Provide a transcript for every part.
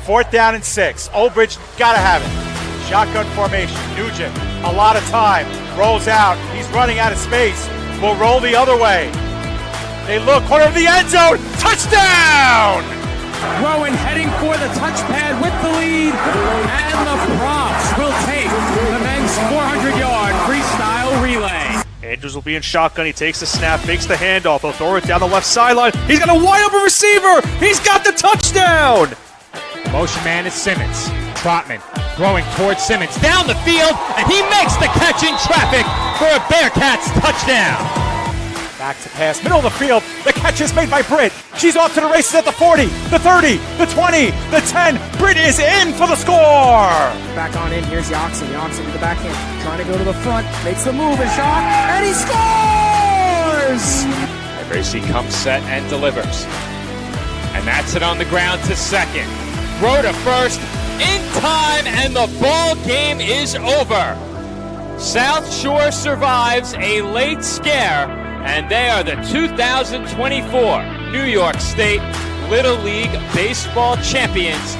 4th down and 6. Old Bridge gotta have it. Shotgun formation. Nugent, a lot of time. Rolls out. He's running out of space. Will roll the other way. They look, corner of the end zone. Touchdown! Rowan heading for the touchpad with the lead. And the Props will take the men's 400-yard freestyle relay. Andrews will be in shotgun. He takes the snap, fakes the handoff. He'll throw it down the left sideline. He's got a wide open receiver. He's got the touchdown. Motion man is Simmons. Trotman throwing towards Simmons down the field, and he makes the catch in traffic for a Bearcats touchdown. Back to pass, middle of the field. The catch is made by Britt. She's off to the races at the 40, the 30, the 20, the 10. Britt is in for the score. Back on in, here's Yoxie. Yoxie to the backhand, trying to go to the front, makes the move and shot, and he scores! Gracie comes set and delivers. And that's it on the ground to second. Throw to first, in time, and the ball game is over. South Shore survives a late scare, and they are the 2024 New York State Little League Baseball champions.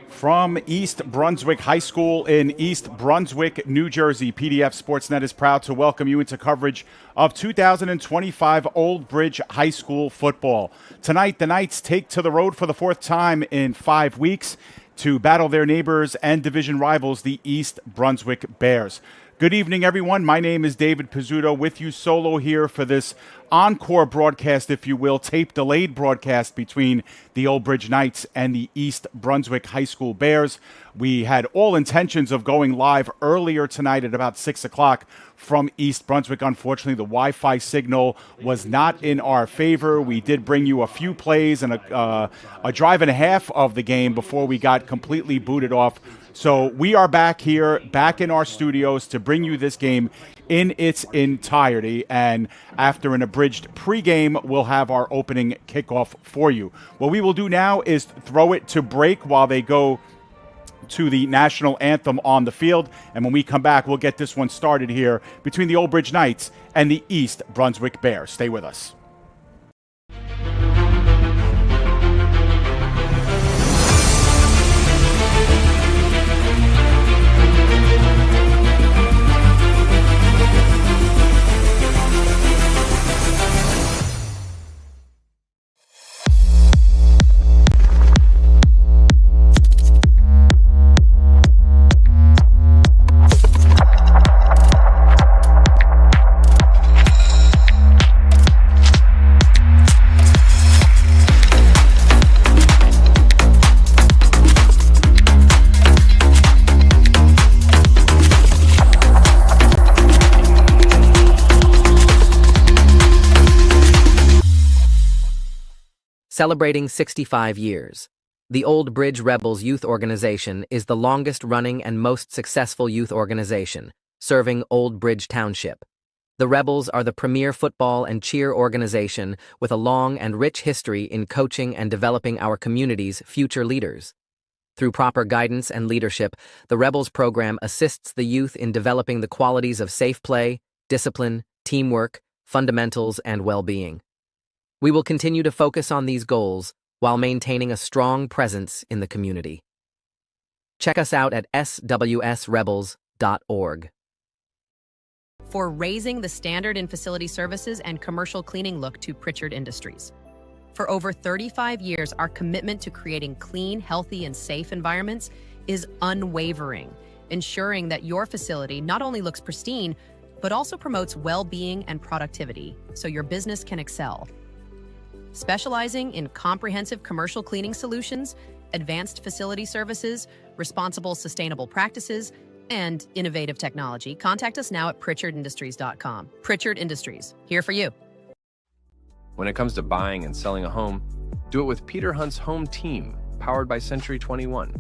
From East Brunswick High School in East Brunswick, New Jersey, PDF Sportsnet is proud to welcome you into coverage of 2025 Old Bridge High School football. Tonight, the Knights take to the road for the 4th time in 5 weeks to battle their neighbors and division rivals, the East Brunswick Bears. Good evening, everyone. My name is David Pizzuto, with you solo here for this encore broadcast, if you will, tape-delayed broadcast between the Old Bridge Knights and the East Brunswick High School Bears. We had all intentions of going live earlier tonight at about 6 o'clock from East Brunswick. Unfortunately, the Wi-Fi signal was not in our favor. We did bring you a few plays and a drive and a half of the game before we got completely booted off. So we are back here, back in our studios to bring you this game in its entirety. And after an abridged pregame, we'll have our opening kickoff for you. What we will do now is throw it to break while they go to the national anthem on the field. And when we come back, we'll get this one started here between the Old Bridge Knights and the East Brunswick Bears. Stay with us. Celebrating 65 years, the Old Bridge Rebels Youth Organization is the longest-running and most successful youth organization, serving Old Bridge Township. The Rebels are the premier football and cheer organization with a long and rich history in coaching and developing our community's future leaders. Through proper guidance and leadership, the Rebels program assists the youth in developing the qualities of safe play, discipline, teamwork, fundamentals, and well-being. We will continue to focus on these goals while maintaining a strong presence in the community. Check us out at swsrebels.org. For raising the standard in facility services and commercial cleaning look to Pritchard Industries. For over 35 years, our commitment to creating clean, healthy, and safe environments is unwavering, ensuring that your facility not only looks pristine, but also promotes well-being and productivity so your business can excel. Specializing in comprehensive commercial cleaning solutions, advanced facility services, responsible sustainable practices, and innovative technology, contact us now at PritchardIndustries.com. Pritchard Industries, here for you. When it comes to buying and selling a home, do it with Peter Hunt's Home Team, powered by Century 21.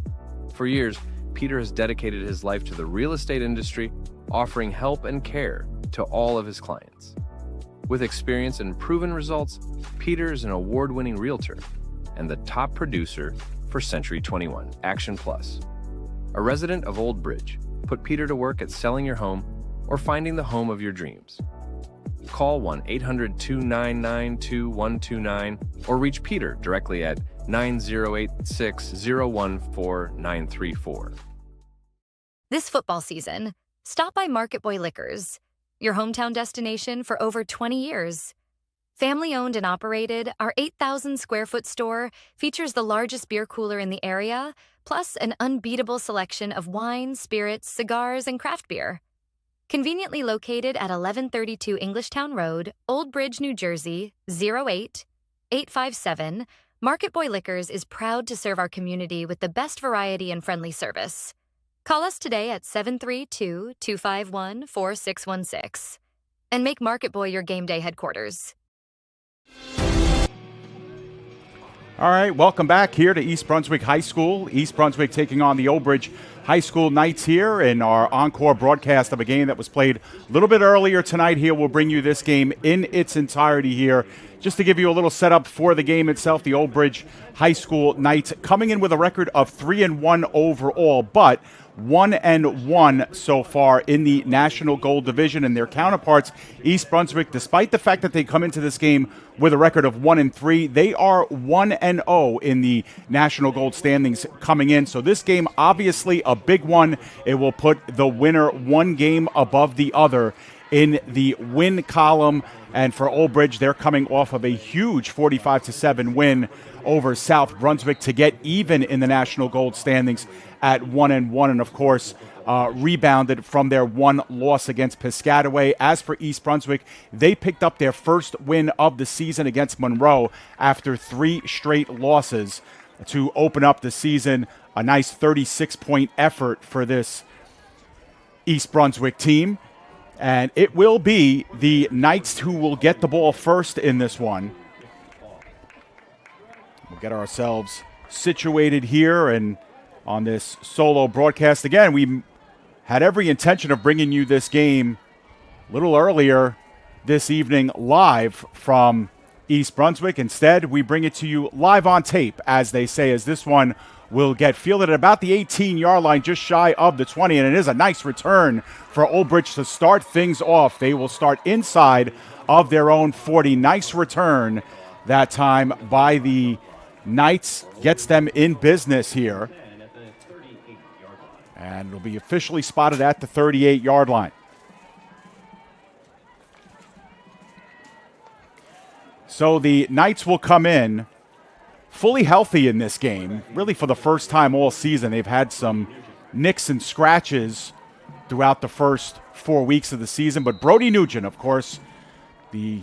For years, Peter has dedicated his life to the real estate industry, offering help and care to all of his clients. With experience and proven results, Peter is an award-winning realtor and the top producer for Century 21 Action Plus. A resident of Old Bridge, put Peter to work at selling your home or finding the home of your dreams. Call 1-800-299-2129 or reach Peter directly at 9086-014-934. This football season, stop by Market Boy Liquors, your hometown destination for over 20 years. Family-owned and operated, our 8,000-square-foot store features the largest beer cooler in the area, plus an unbeatable selection of wine, spirits, cigars, and craft beer. Conveniently located at 1132 Englishtown Road, Old Bridge, New Jersey, 08857, Market Boy Liquors is proud to serve our community with the best variety and friendly service. Call us today at 732-251-4616 and make Market Boy your game day headquarters. All right, welcome back here to East Brunswick High School. East Brunswick taking on the Old Bridge High School Knights here in our encore broadcast of a game that was played a little bit earlier tonight here. We'll bring you this game in its entirety here. Just to give you a little setup for the game itself, the Old Bridge High School Knights coming in with a record of 3-1 overall, but 1-1 so far in the National Gold Division, and their counterparts, East Brunswick, despite the fact that they come into this game with a record of 1-3, they are 1-0 in the National Gold standings coming in. So this game, obviously a big one. It will put the winner one game above the other in the win column. And for Old Bridge, they're coming off of a huge 45-7 win over South Brunswick to get even in the National Gold standings at 1-1, and of course rebounded from their one loss against Piscataway. As for East Brunswick, they picked up their first win of the season against Monroe after 3 straight losses to open up the season. A nice 36-point effort for this East Brunswick team. And it will be the Knights who will get the ball first in this one. We'll get ourselves situated here and on this solo broadcast. Again, we had every intention of bringing you this game a little earlier this evening live from East Brunswick. Instead, we bring it to you live on tape, as they say, as this one will get fielded at about the 18-yard line, just shy of the 20, and it is a nice return for Old Bridge to start things off. They will start inside of their own 40. Nice return that time by the Knights, gets them in business here. And it'll be officially spotted at the 38-yard line. So the Knights will come in fully healthy in this game, really for the first time all season. They've had some nicks and scratches throughout the first 4 weeks of the season. But Brody Nugent, of course, the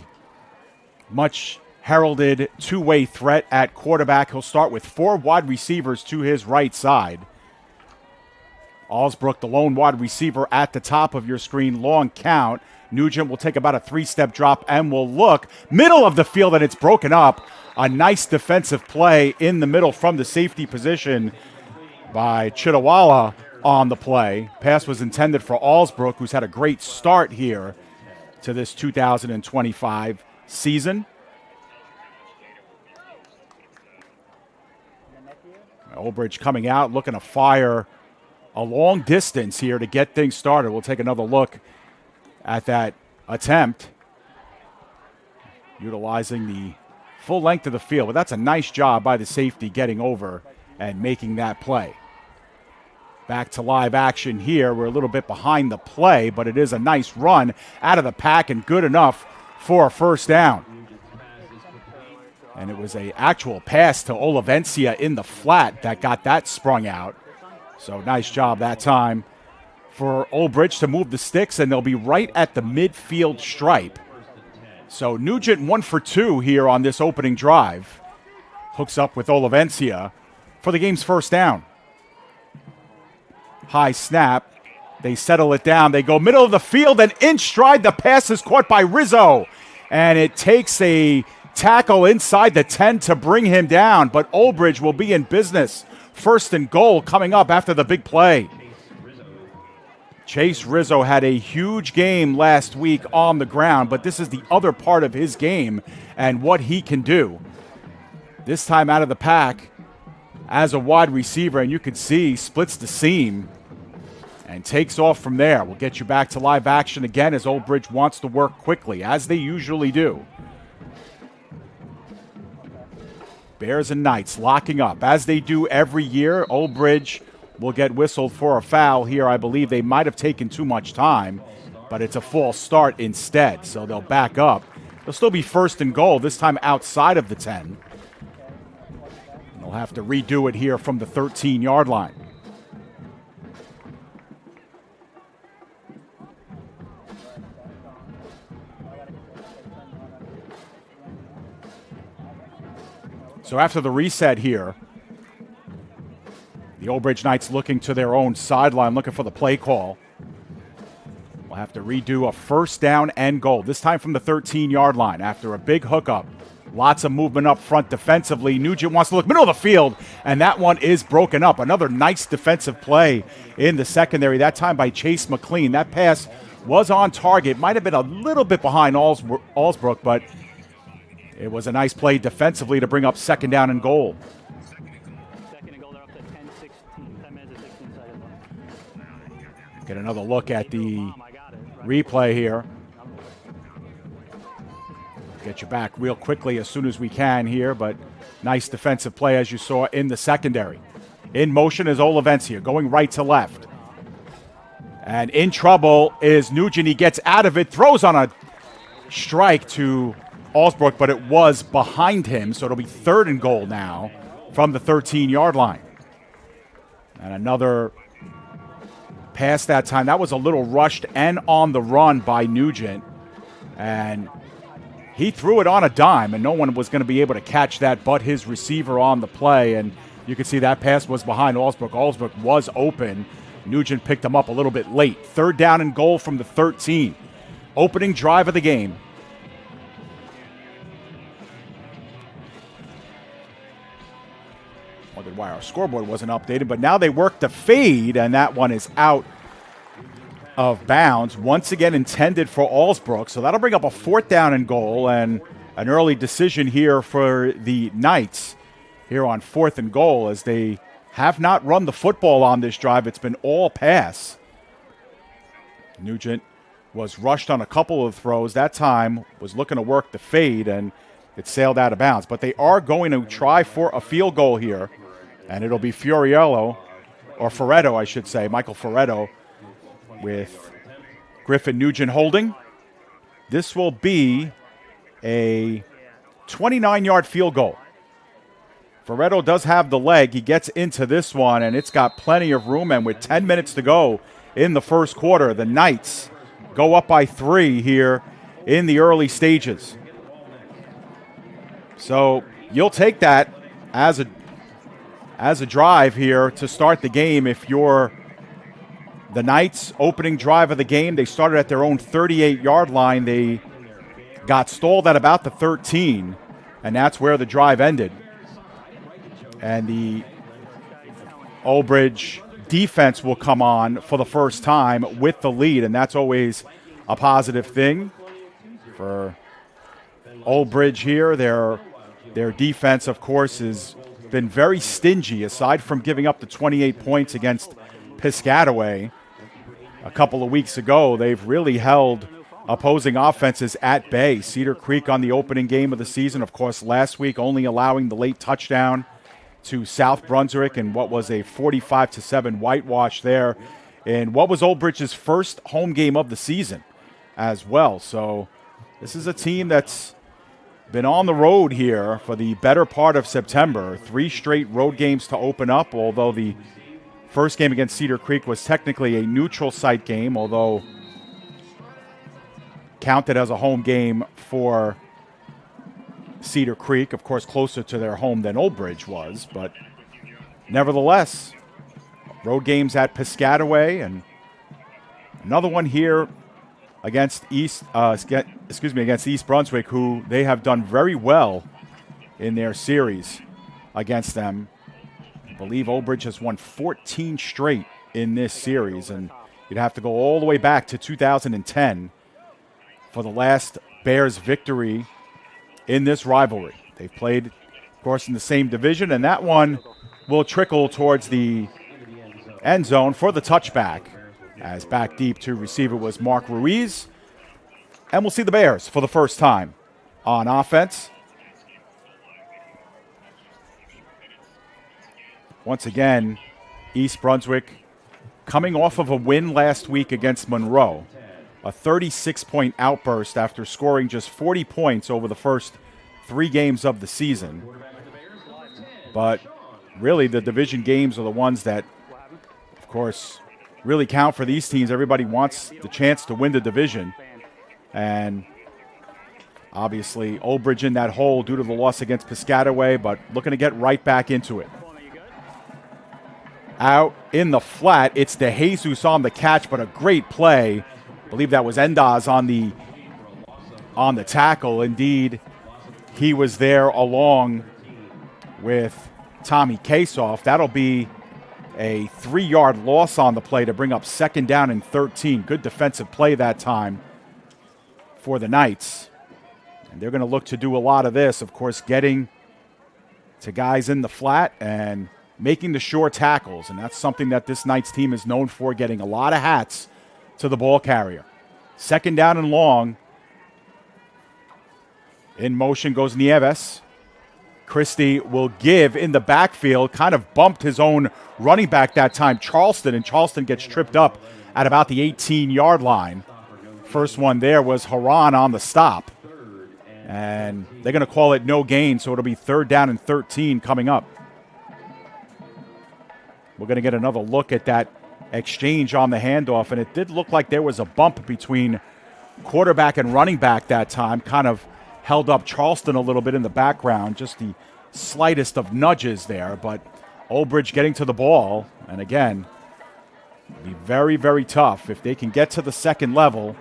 much heralded two-way threat at quarterback. He'll start with 4 wide receivers to his right side. Alsbrook, the lone wide receiver at the top of your screen, long count. Nugent will take about a 3-step drop and will look middle of the field, and it's broken up. A nice defensive play in the middle from the safety position by Chitawala on the play. Pass was intended for Alsbrook, who's had a great start here to this 2025 season. Old Bridge coming out, looking to fire a long distance here to get things started. We'll take another look at that attempt, utilizing the full length of the field. But that's a nice job by the safety getting over and making that play. Back to live action here. We're a little bit behind the play, but it is a nice run out of the pack and good enough for a first down. And it was an actual pass to Olivencia in the flat that got that sprung out. So nice job that time for Old Bridge to move the sticks, and they'll be right at the midfield stripe. So Nugent 1 for 2 here on this opening drive. Hooks up with Olivencia for the game's first down. High snap. They settle it down. They go middle of the field, and in stride, the pass is caught by Rizzo. And it takes a tackle inside the 10 to bring him down, but Old Bridge will be in business. First and goal coming up after the big play. Chase Rizzo had a huge game last week on the ground, but this is the other part of his game and what he can do. This time out of the pack as a wide receiver, and you can see splits the seam and takes off from there. We'll get you back to live action again as Old Bridge wants to work quickly, as they usually do. Bears and Knights locking up, as they do every year. Old Bridge will get whistled for a foul here. I believe they might have taken too much time, but it's a false start instead, so they'll back up. They'll still be first and goal, this time outside of the 10. They'll have to redo it here from the 13-yard line. So after the reset here, the Old Bridge Knights looking to their own sideline, looking for the play call. We'll have to redo a first down and goal, this time from the 13-yard line after a big hookup. Lots of movement up front defensively. Nugent wants to look middle of the field, and that one is broken up. Another nice defensive play in the secondary, that time by Chase McLean. That pass was on target. Might have been a little bit behind Allsbrook, but it was a nice play defensively to bring up second down and goal. Get another look at the replay here. Get you back real quickly as soon as we can here, but nice defensive play as you saw in the secondary. In motion is Olivencia, going right to left. And in trouble is Nugent. He gets out of it, throws on a strike to Allsbrook, but it was behind him, so it'll be third and goal now from the 13-yard line. And another pass that time. That was a little rushed and on the run by Nugent. And he threw it on a dime, and no one was going to be able to catch that but his receiver on the play. And you can see that pass was behind Allsbrook. Allsbrook was open. Nugent picked him up a little bit late. Third down and goal from the 13. Opening drive of the game. Wondered why our scoreboard wasn't updated, but now they work the fade, and that one is out of bounds. Once again intended for Allsbrook, so that'll bring up a fourth down and goal, and an early decision here for the Knights here on fourth and goal, as they have not run the football on this drive. It's been all pass. Nugent was rushed on a couple of throws. That time was looking to work the fade, and it sailed out of bounds. But they are going to try for a field goal here, and it'll be Ferretto, I should say, Michael Ferretto, with Griffin Nugent holding. This will be a 29-yard field goal. Ferretto does have the leg. He gets into this one, and it's got plenty of room. And with 10 minutes to go in the first quarter, the Knights go up by 3 here in the early stages. So you'll take that as a drive here to start the game if you're the Knights. Opening drive of the game, they started at their own 38-yard line. They got stalled at about the 13, and that's where the drive ended. And the Old Bridge defense will come on for the first time with the lead, and that's always a positive thing for Old Bridge here. Their defense, of course, has been very stingy, aside from giving up the 28 points against Piscataway a couple of weeks ago. They've really held opposing offenses at bay. Cedar Creek on the opening game of the season, of course, last week only allowing the late touchdown to South Brunswick and what was a 45-7 whitewash there in what was Old Bridge's first home game of the season as well. So this is a team that's been on the road here for the better part of September. 3 straight road games to open up, although the first game against Cedar Creek was technically a neutral site game, although counted as a home game for Cedar Creek, of course, closer to their home than Old Bridge was. But nevertheless, road games at Piscataway, and another one here against East Brunswick, who they have done very well in their series against them. I believe Old Bridge has won 14 straight in this series, and You'd have to go all the way back to 2010 for the last Bears victory in this rivalry. They've played, of course, in the same division, and that one will trickle towards the end zone for the touchback, as back deep to receive it was Mark Ruiz. And we'll see the Bears for the first time on offense. Once again, East Brunswick coming off of a win last week against Monroe, a 36-point outburst after scoring just 40 points over the first 3 games of the season. But really, the division games are the ones that, of course, really count for these teams. Everybody wants the chance to win the division. And obviously, Old Bridge in that hole due to the loss against Piscataway, but looking to get right back into it. Out in the flat, it's DeJesus on the catch, but a great play. I believe that was Endaz on the tackle. Indeed, he was there along with Tommy Kasoff. That'll be a 3-yard loss on the play to bring up 2nd down and 13. Good defensive play that time for the Knights. And they're going to look to do a lot of this, of course, getting to guys in the flat and making the sure tackles. And that's something that this Knights team is known for, getting a lot of hats to the ball carrier. 2nd down and long. In motion goes Nieves. Christie will give in the backfield, kind of bumped his own running back that time, Charleston, and Charleston gets tripped up at about the 18-yard line. First one there was Haran on the stop. And they're going to call it no gain, so it'll be 3rd down and 13 coming up. We're going to get another look at that exchange on the handoff, and it did look like there was a bump between quarterback and running back that time, kind of held up Charleston a little bit in the background, just the slightest of nudges there, but Old Bridge getting to the ball, and again, it'll be very, very tough. If they can get to the second level,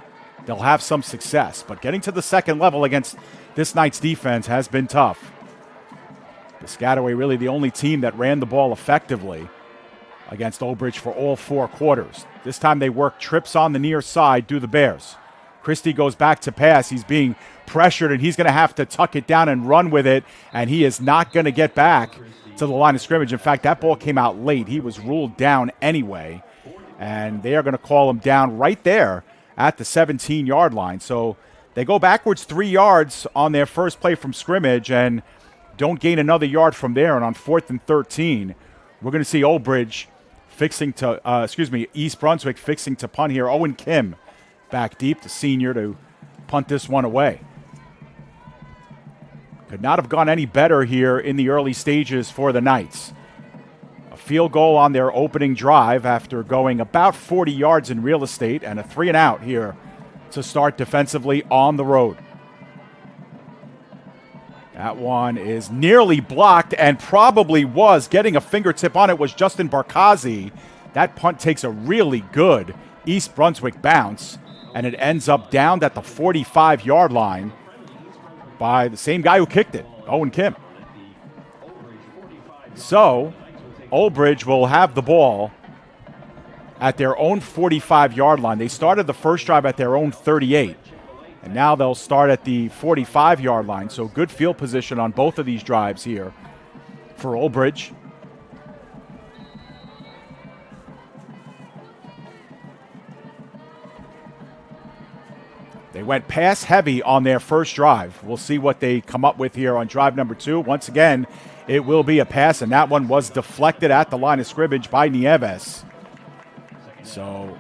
they'll have some success, but getting to the second level against this Knights defense has been tough. Piscataway really the only team that ran the ball effectively against Old Bridge for all 4 quarters. This time they work trips on the near side, do the Bears. Christie goes back to pass. He's being pressured, and he's going to have to tuck it down and run with it, and he is not going to get back to the line of scrimmage. In fact, that ball came out late. He was ruled down anyway, and they are going to call him down right there at the 17-yard line. So they go backwards 3 yards on their first play from scrimmage and don't gain another yard from there. And on 4th and 13, we're going to see Old Bridge East Brunswick fixing to punt here. Owen Kim back deep, the senior, to punt this one away. Could not have gone any better here in the early stages for the Knights. A field goal on their opening drive after going about 40 yards in real estate, and a 3-and-out here to start defensively on the road. That one is nearly blocked, and probably was getting a fingertip on it was Justin Barkazi. That punt takes a really good East Brunswick bounce, and it ends up down at the 45-yard line by the same guy who kicked it, Owen Kim. So, Old Bridge will have the ball at their own 45-yard line. They started the first drive at their own 38, and now they'll start at the 45-yard line. So good field position on both of these drives here for Old Bridge. They went pass heavy on their first drive. We'll see what they come up with here on drive number 2. Once again, it will be a pass, and that one was deflected at the line of scrimmage by Nieves. So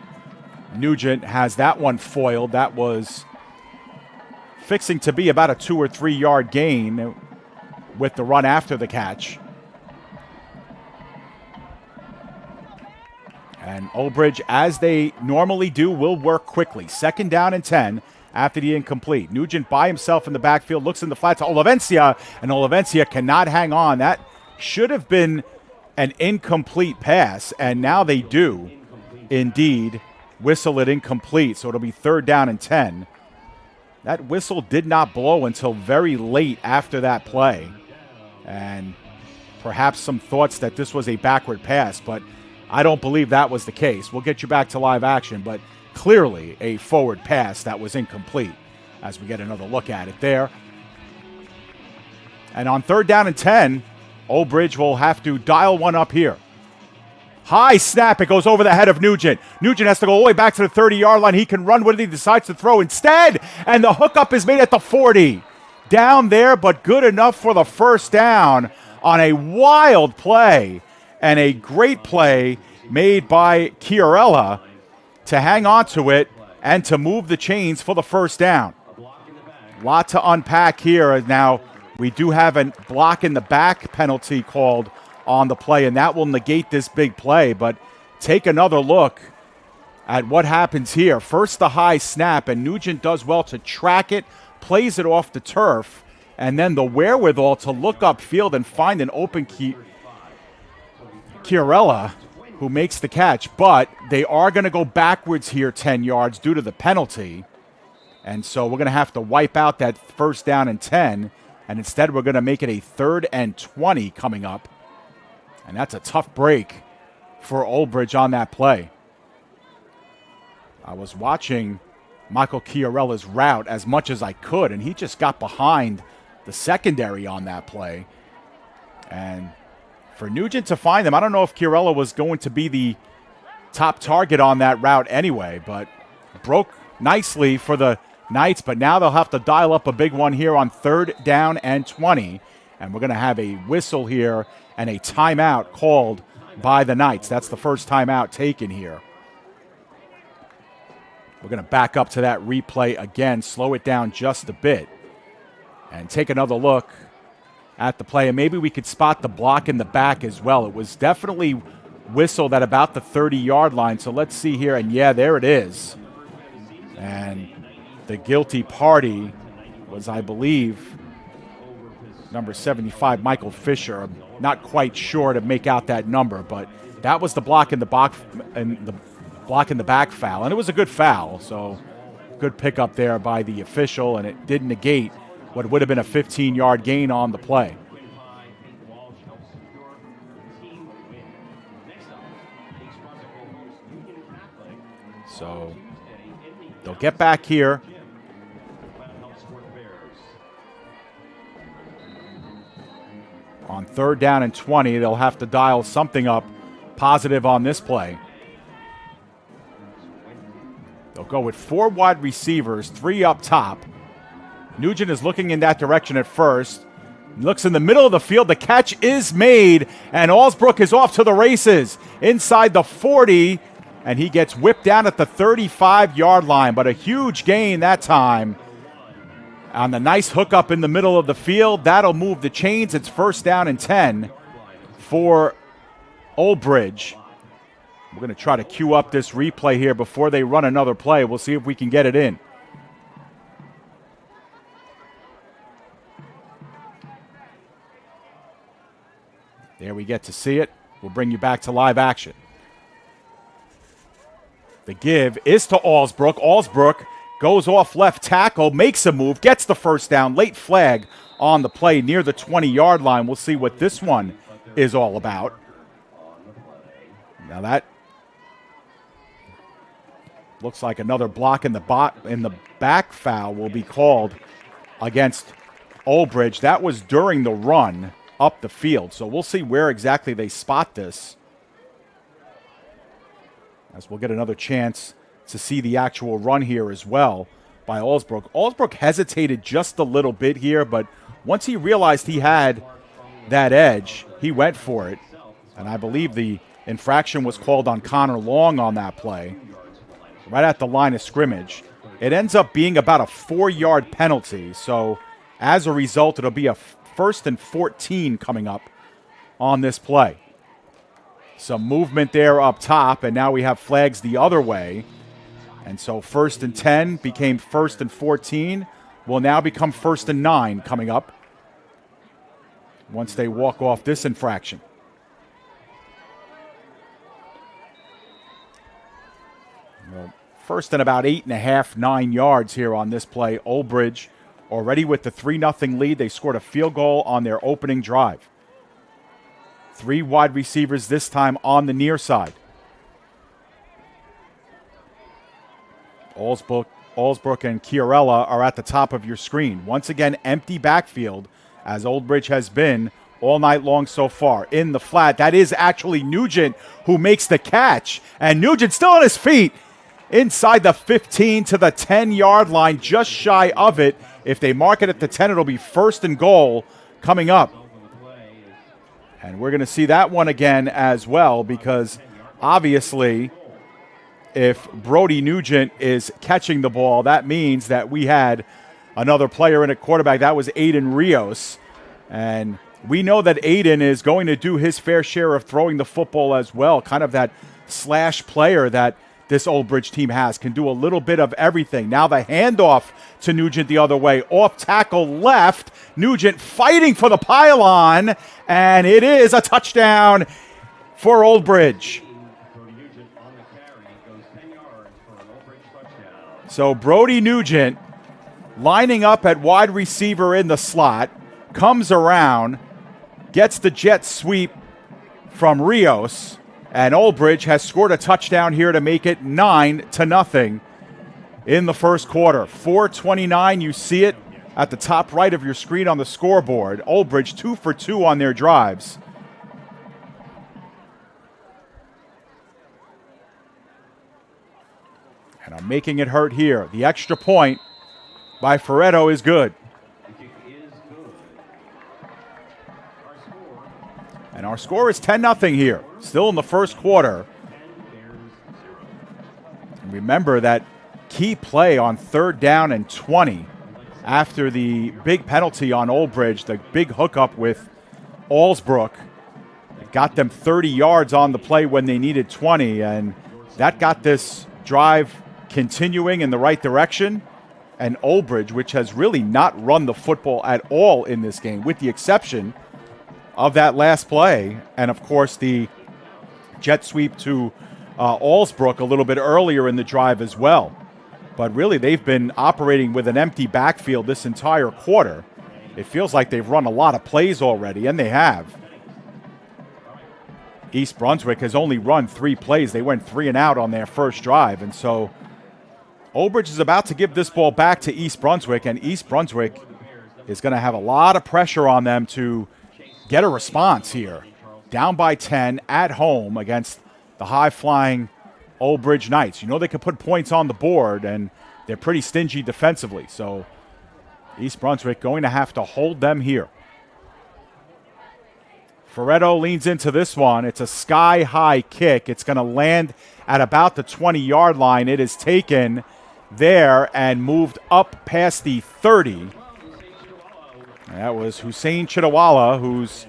Nugent has that one foiled. That was fixing to be about a 2 or 3 yard gain with the run after the catch. And Old Bridge, as they normally do, will work quickly. 2nd down and 10 after the incomplete. Nugent by himself in the backfield, looks in the flat to Olivencia, and Olivencia cannot hang on. That should have been an incomplete pass, and now they do indeed whistle it incomplete, so it'll be 3rd down and 10. That whistle did not blow until very late after that play, and perhaps some thoughts that this was a backward pass, but I don't believe that was the case. We'll get you back to live action, but clearly a forward pass that was incomplete as we get another look at it there. And on 3rd down and 10, Old Bridge will have to dial one up here. High snap. It goes over the head of Nugent. Nugent has to go all the way back to the 30-yard line. He can run with it. He decides to throw instead, and the hookup is made at the 40. Down there, but good enough for the first down on a wild play, and a great play made by Chiarella to hang on to it and to move the chains for the first down. A lot to unpack here. Now, we do have a block in the back penalty called on the play, and that will negate this big play. But take another look at what happens here. First, the high snap, and Nugent does well to track it, plays it off the turf, and then the wherewithal to look upfield and find an open Chiarella, who makes the catch. But they are going to go backwards here 10 yards due to the penalty. And so we're going to have to wipe out that first down and 10, and instead we're going to make it a 3rd and 20 coming up. And that's a tough break for Old Bridge on that play. I was watching Michael Chiarella's route as much as I could, and he just got behind the secondary on that play. And for Nugent to find them, I don't know if Chiarella was going to be the top target on that route anyway, but broke nicely for the Knights. But now they'll have to dial up a big one here on 3rd down and 20. And we're going to have a whistle here and a timeout called by the Knights. That's the first timeout taken here. We're going to back up to that replay again, slow it down just a bit, and take another look at the play. And maybe we could spot the block in the back as well. It was definitely whistled at about the 30-yard line. So let's see here. And yeah, there it is. And the guilty party was, I believe, number 75, Michael Fisher. I'm not quite sure to make out that number, but that was the block in the box and the block in the back foul, and it was a good foul. So good pickup there by the official, and it did negate what would have been a 15-yard gain on the play. So they'll get back here. On 3rd down and 20, they'll have to dial something up positive on this play. They'll go with 4 wide receivers, 3 up top. Nugent is looking in that direction at first. Looks in the middle of the field. The catch is made, and Allsbrook is off to the races inside the 40, and he gets whipped down at the 35-yard line. But a huge gain that time on the nice hookup in the middle of the field. That'll move the chains. It's 1st down and 10 for Old Bridge. We're going to try to queue up this replay here before they run another play. We'll see if we can get it in. There we get to see it. We'll bring you back to live action. The give is to Allsbrook. Allsbrook goes off left tackle, makes a move, gets the first down. Late flag on the play near the 20-yard line. We'll see what this one is all about. Now that looks like another block in the back foul will be called against Old Bridge. That was during the run up the field. So we'll see where exactly they spot this, as we'll get another chance to see the actual run here as well by Allsbrook. Allsbrook hesitated just a little bit here, but once he realized he had that edge, he went for it. And I believe the infraction was called on Connor Long on that play, right at the line of scrimmage. It ends up being about a 4-yard penalty. So as a result, it'll be a 1st and 14 coming up on this play. Some movement there up top, and now we have flags the other way. And so 1st and 10 became 1st and 14. Will now become 1st and 9 coming up once they walk off this infraction. Well, 1st and about 8.5, 9 yards here on this play. Old Bridge already with the 3-0 lead. They scored a field goal on their opening drive. 3 wide receivers this time on the near side. Allsbrook and Chiarella are at the top of your screen. Once again, empty backfield, as Old Bridge has been all night long so far. In the flat, that is actually Nugent who makes the catch. And Nugent still on his feet inside the 15 to the 10-yard line, just shy of it. If they mark it at the 10, it'll be 1st and goal coming up. And we're going to see that one again as well, because obviously if Brody Nugent is catching the ball, that means that we had another player in at quarterback. That was Aiden Rios. And we know that Aiden is going to do his fair share of throwing the football as well. Kind of that slash player that this Old Bridge team has, can do a little bit of everything. Now the handoff to Nugent the other way. Off tackle left. Nugent fighting for the pylon. And it is a touchdown for Old Bridge. So Brody Nugent lining up at wide receiver in the slot, comes around, gets the jet sweep from Rios, and Old Bridge has scored a touchdown here to make it 9-0 in the first quarter. 4:29, you see it at the top right of your screen on the scoreboard. Old Bridge 2 for 2 on their drives. And I'm making it hurt here. The extra point by Ferretto is good. And our score is 10-0 here, still in the first quarter. And remember that key play on 3rd down and 20 after the big penalty on Old Bridge, the big hookup with Allsbrook. It got them 30 yards on the play when they needed 20, and that got this drive continuing in the right direction. And Old Bridge, which has really not run the football at all in this game, with the exception of that last play, and of course the jet sweep to Allsbrook a little bit earlier in the drive as well. But really, they've been operating with an empty backfield this entire quarter. It feels like they've run a lot of plays already, and they have. East Brunswick has only run 3 plays. They went 3 and out on their first drive, and so Old Bridge is about to give this ball back to East Brunswick, and East Brunswick is going to have a lot of pressure on them to get a response here. Down by 10 at home against the high-flying Old Bridge Knights. You know they can put points on the board, and they're pretty stingy defensively. So East Brunswick going to have to hold them here. Ferretto leans into this one. It's a sky-high kick. It's going to land at about the 20-yard line. It is taken there and moved up past the 30. That was Hussein Chidawala, who's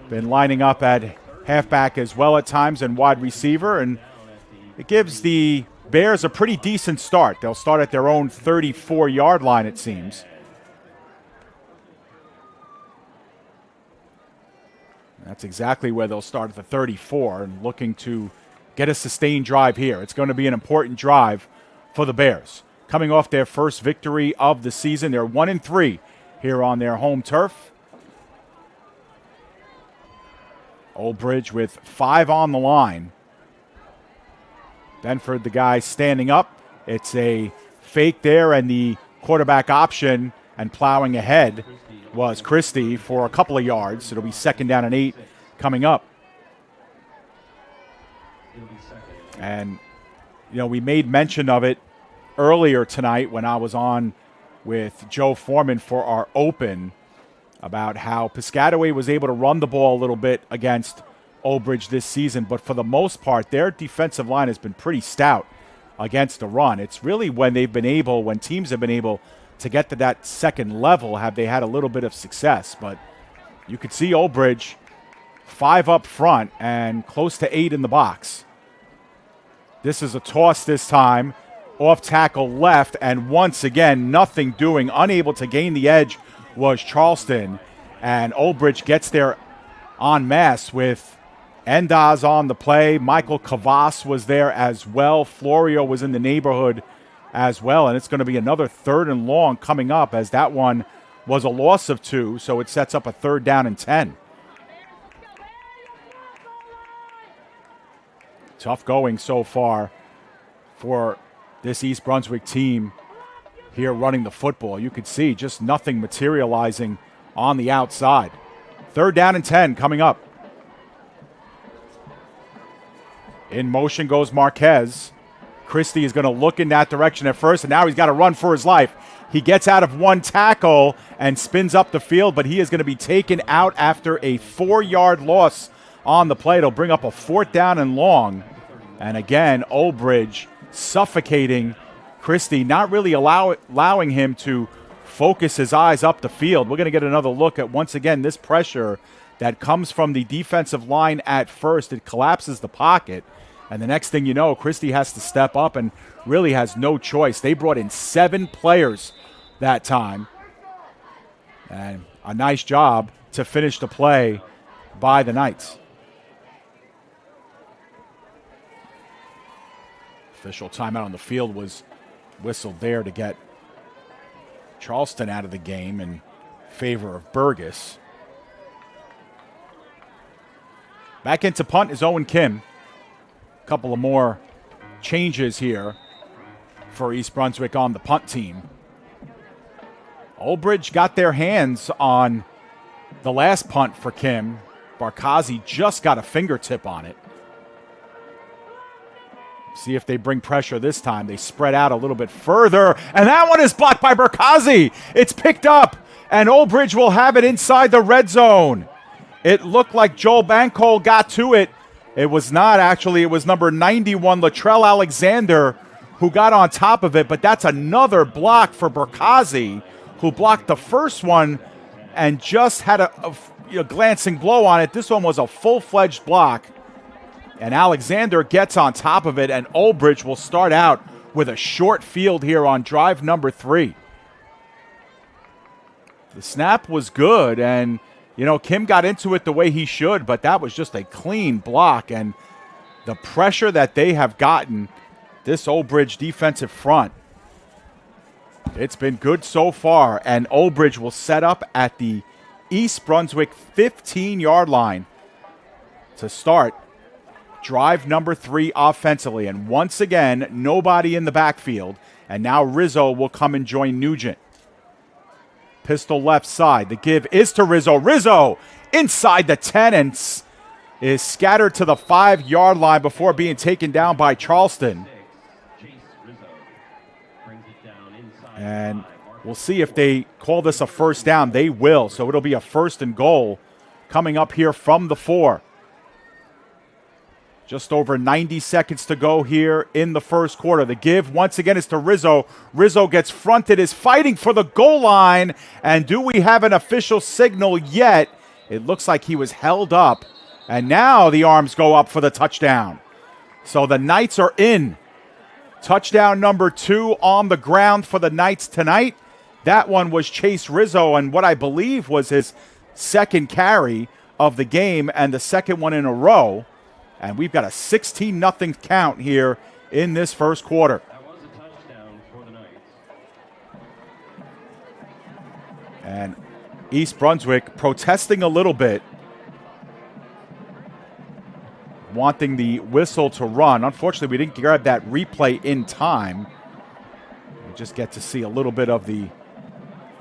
been lining up at halfback as well at times and wide receiver, and it gives the Bears a pretty decent start. They'll start at their own 34-yard line, it seems. That's exactly where they'll start at the 34 and looking to get a sustained drive here. It's going to be an important drive for the Bears. Coming off their first victory of the season, they're 1-3 here on their home turf. Old Bridge with 5 on the line. Benford, the guy standing up. It's a fake there, and the quarterback option and plowing ahead was Christie for a couple of yards. It'll be 2nd down and 8 coming up. And, you know, we made mention of it earlier tonight when I was on with Joe Foreman for our open about how Piscataway was able to run the ball a little bit against Old Bridge this season, but for the most part, their defensive line has been pretty stout against the run. It's really when teams have been able to get to that second level, have they had a little bit of success. But you could see Old Bridge 5 up front and close to 8 in the box. This is a toss this time, off tackle left, and once again, nothing doing. Unable to gain the edge was Charleston, and Old Bridge gets there en masse with Endaz on the play. Michael Kavas was there as well. Florio was in the neighborhood as well, and it's going to be another 3rd and long coming up, as that one was a loss of 2, so it sets up a 3rd down and 10. Tough going so far for this East Brunswick team here running the football. You could see just nothing materializing on the outside. 3rd down and 10 coming up. In motion goes Marquez. Christie is going to look in that direction at first, and now he's got to run for his life. He gets out of one tackle and spins up the field, but he is going to be taken out after a 4-yard loss on the play. It'll bring up a 4th down and long. And again, Old Bridge suffocating Christie, not really allowing him to focus his eyes up the field. We're going to get another look at, once again, this pressure that comes from the defensive line at first. It collapses the pocket. And the next thing you know, Christie has to step up and really has no choice. They brought in 7 players that time. And a nice job to finish the play by the Knights. Official timeout on the field was whistled there to get Charleston out of the game in favor of Burgess. Back into punt is Owen Kim. A couple of more changes here for East Brunswick on the punt team. Old Bridge got their hands on the last punt for Kim. Barkazi just got a fingertip on it. See if they bring pressure this time. They spread out a little bit further, and that one is blocked by Barkazi. It's picked up, and Old Bridge will have it inside the red zone. It looked like Joel Bancole got to it. It was not, actually. It was number 91, Latrell Alexander, who got on top of it, but that's another block for Barkazi, who blocked the first one and just had a glancing blow on it. This one was a full-fledged block, and Alexander gets on top of it, and Old Bridge will start out with a short field here on drive number 3. The snap was good, and Kim got into it the way he should, but that was just a clean block. And the pressure that they have gotten, this Old Bridge defensive front, it's been good so far. And Old Bridge will set up at the East Brunswick 15-yard line to start drive number 3 offensively. And once again, nobody in the backfield. And now Rizzo will come and join Nugent. Pistol left side. The give is to Rizzo. Rizzo inside the 10 and is scattered to the 5-yard line before being taken down by Charleston. And we'll see if they call this a first down. They will. So it'll be a 1st and goal coming up here from the 4. Just over 90 seconds to go here in the first quarter. The give, once again, is to Rizzo. Rizzo gets fronted, is fighting for the goal line. And do we have an official signal yet? It looks like he was held up. And now the arms go up for the touchdown. So the Knights are in. Touchdown number 2 on the ground for the Knights tonight. That one was Chase Rizzo, and what I believe was his second carry of the game and the second one in a row. And we've got a 16-0 count here in this first quarter. That was a touchdown for the Knights. And East Brunswick protesting a little bit, wanting the whistle to run. Unfortunately, we didn't grab that replay in time. We just get to see a little bit of the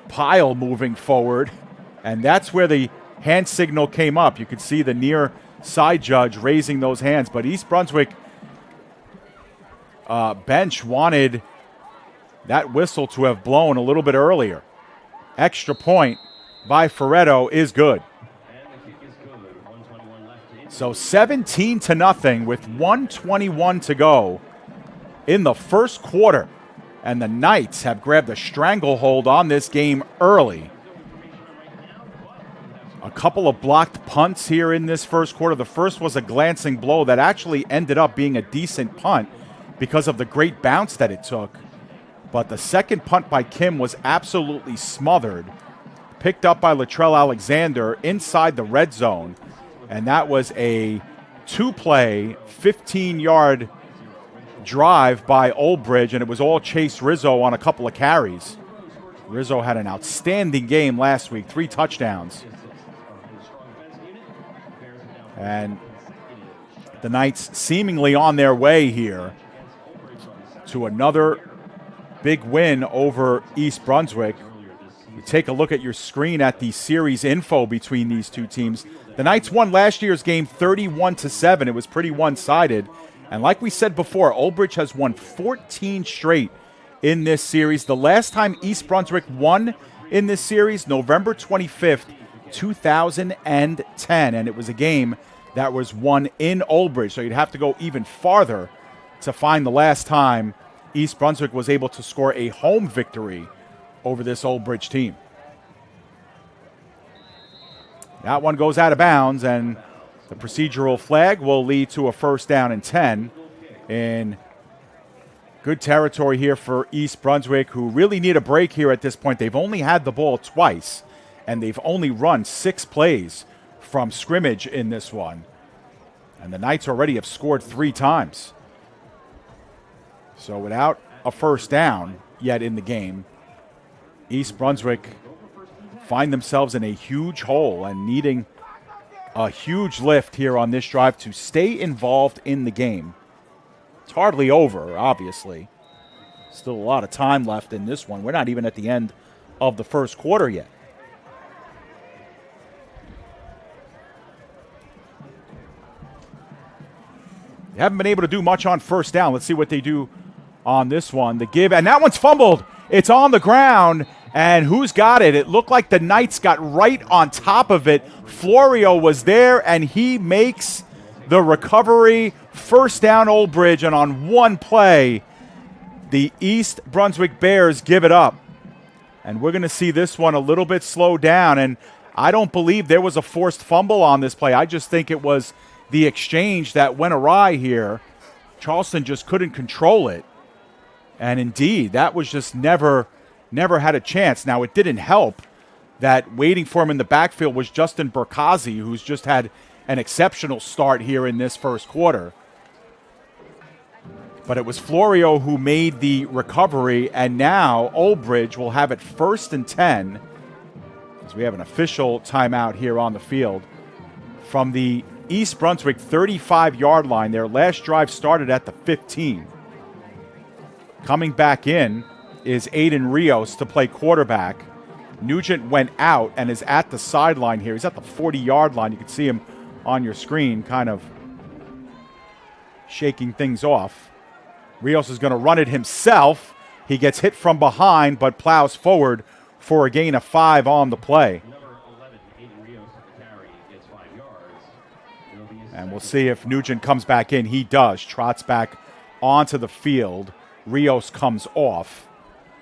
pile moving forward. And that's where the hand signal came up. You could see the near side judge raising those hands, but East Brunswick bench wanted that whistle to have blown a little bit earlier. Extra point by Ferretto is good. So 17-0 with 1:21 to go in the first quarter, and the Knights have grabbed a stranglehold on this game early. A couple of blocked punts here in this first quarter. The first was a glancing blow that actually ended up being a decent punt because of the great bounce that it took. But the second punt by Kim was absolutely smothered, picked up by Latrell Alexander inside the red zone. And that was a 2-play, 15-yard drive by Old Bridge, and it was all Chase Rizzo on a couple of carries. Rizzo had an outstanding game last week, 3 touchdowns. And The Knights seemingly on their way here to another big win over East Brunswick. You take a look at your screen at the series info between these two teams. The Knights won last year's game 31-7. It was pretty one-sided. And like we said before, Old Bridge has won 14 straight in this series. The last time East Brunswick won in this series, November 25th, 2010. And it was a game that was won in Old Bridge. So you'd have to go even farther to find the last time East Brunswick was able to score a home victory over this Old Bridge team. That one goes out of bounds, and the procedural flag will lead to a first down and 10 in good territory here for East Brunswick, who really need a break here at this point. They've only had the ball twice, and they've only run 6 plays from scrimmage in this one. And the Knights already have scored 3 times. So without a first down yet in the game, East Brunswick find themselves in a huge hole and needing a huge lift here on this drive to stay involved in the game. It's hardly over, obviously. Still a lot of time left in this one. We're not even at the end of the first quarter yet. They haven't been able to do much on first down. Let's see what they do on this one. The give, and that one's fumbled. It's on the ground, and who's got it? It looked like the Knights got right on top of it. Florio was there, and he makes the recovery. First down, Old Bridge, and on one play, the East Brunswick Bears give it up. And we're going to see this one a little bit slowed down, and I don't believe there was a forced fumble on this play. I just think it was the exchange that went awry here. Charleston just couldn't control it. And indeed, that was just never had a chance. Now, it didn't help that waiting for him in the backfield was Justin Burkazi, who's just had an exceptional start here in this first quarter. But it was Florio who made the recovery, and now Old Bridge will have it 1st and 10, as we have an official timeout here on the field, from the East Brunswick 35-yard line. Their last drive started at the 15. Coming back in is Aiden Rios to play quarterback. Nugent went out and is at the sideline here. He's at the 40-yard line. You can see him on your screen kind of shaking things off. Rios is going to run it himself. He gets hit from behind but plows forward for a gain of 5 on the play. And we'll see if Nugent comes back in. He does. Trots back onto the field. Rios comes off.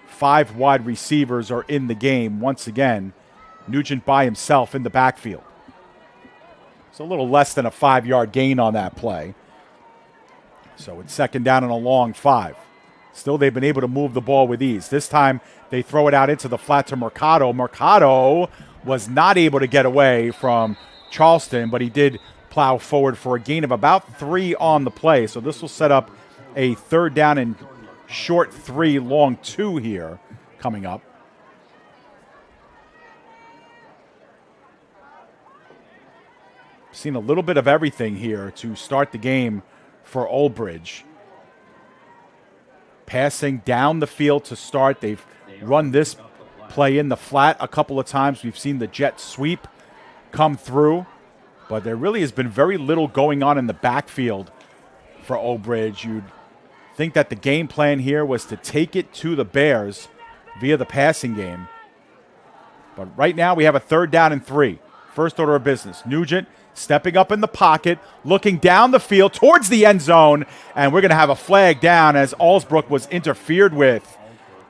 5 wide receivers are in the game once again. Nugent by himself in the backfield. It's a little less than a 5-yard gain on that play. So it's 2nd down and a long 5. Still, they've been able to move the ball with ease. This time, they throw it out into the flat to Mercado. Mercado was not able to get away from Charleston, but he did plow forward for a gain of about 3 on the play. So this will set up a 3rd down and short 3, long 2 here coming up. Seen a little bit of everything here to start the game for Old Bridge. Passing down the field to start. They've run this play in the flat a couple of times. We've seen the jet sweep come through, but there really has been very little going on in the backfield for Old Bridge. You'd think that the game plan here was to take it to the Bears via the passing game. But right now we have a 3rd down and 3. First order of business. Nugent stepping up in the pocket, looking down the field towards the end zone, and we're going to have a flag down as Allsbrook was interfered with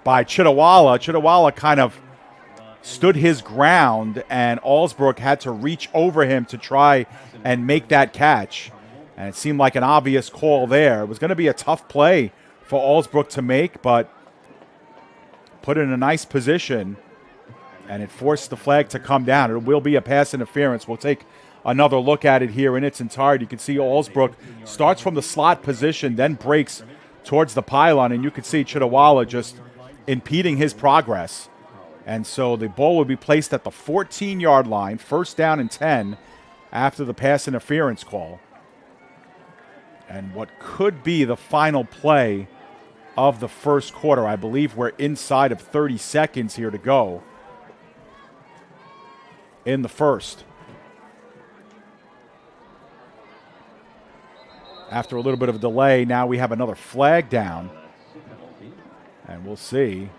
by Chitawala. Chitawala kind of stood his ground, and Allsbrook had to reach over him to try and make that catch. And it seemed like an obvious call there. It was going to be a tough play for Allsbrook to make, but put in a nice position, and it forced the flag to come down. It will be a pass interference. We'll take another look at it here in its entirety. You can see Allsbrook starts from the slot position, then breaks towards the pylon, and you can see Chitawala just impeding his progress. And so the ball would be placed at the 14-yard line, 1st down and 10 after the pass interference call. And what could be the final play of the first quarter. I believe we're inside of 30 seconds here to go in the first. After a little bit of a delay, now we have another flag down. And we'll see.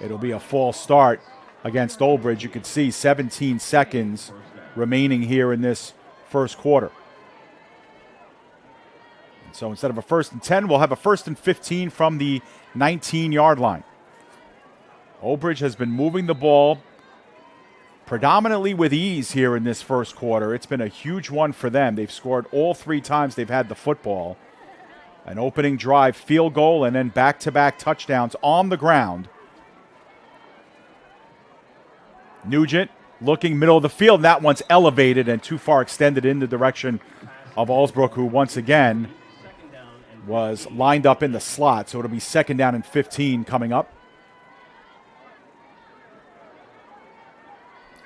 It'll be a false start against Old Bridge. You can see 17 seconds remaining here in this first quarter. And so instead of a 1st and 10, we'll have a 1st and 15 from the 19-yard line. Old Bridge has been moving the ball predominantly with ease here in this first quarter. It's been a huge one for them. They've scored all 3 times they've had the football. An opening drive, field goal, and then back-to-back touchdowns on the ground. Nugent looking middle of the field. That one's elevated and too far extended in the direction of Allsbrook, who once again was lined up in the slot. So it'll be 2nd down and 15 coming up.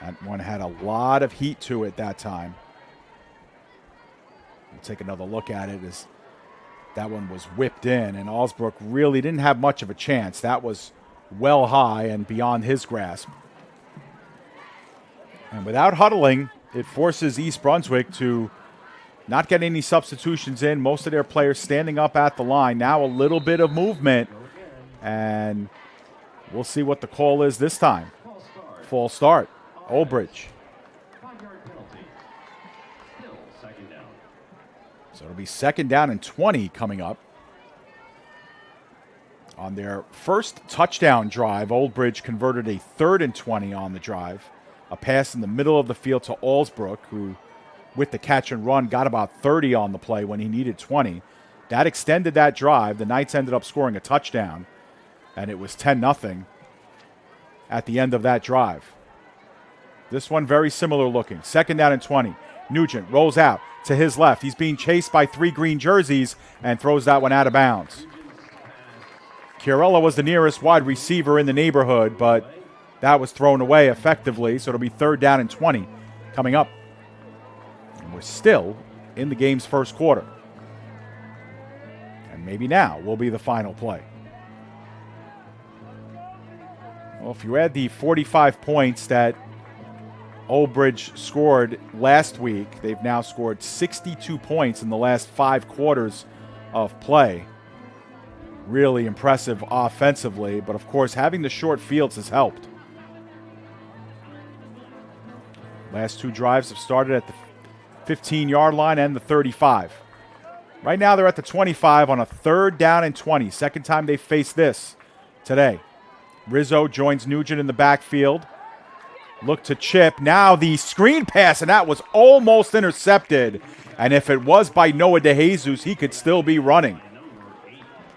That one had a lot of heat to it that time. We'll take another look at it as that one was whipped in, and Allsbrook really didn't have much of a chance. That was well high and beyond his grasp. And without huddling, it forces East Brunswick to not get any substitutions in. Most of their players standing up at the line. Now a little bit of movement, and we'll see what the call is this time. False start. Old Bridge. So it'll be 2nd down and 20 coming up. On their first touchdown drive, Old Bridge converted a 3rd and 20 on the drive. A pass in the middle of the field to Allsbrook, who, with the catch and run, got about 30 on the play when he needed 20. That extended that drive. The Knights ended up scoring a touchdown, and it was 10-0 at the end of that drive. This one very similar looking. 2nd down and 20. Nugent rolls out to his left. He's being chased by 3 green jerseys and throws that one out of bounds. Chiarella was the nearest wide receiver in the neighborhood, but that was thrown away effectively, so it'll be 3rd down and 20 coming up. And we're still in the game's first quarter. And maybe now will be the final play. Well, if you add the 45 points that Old Bridge scored last week, they've now scored 62 points in the last 5 quarters of play. Really impressive offensively, but of course having the short fields has helped. Last 2 drives have started at the 15-yard line and the 35. Right now they're at the 25 on a 3rd down and 20. Second time they faced this today. Rizzo joins Nugent in the backfield. Look to chip. Now the screen pass, and that was almost intercepted. And if it was by Noah DeJesus, he could still be running.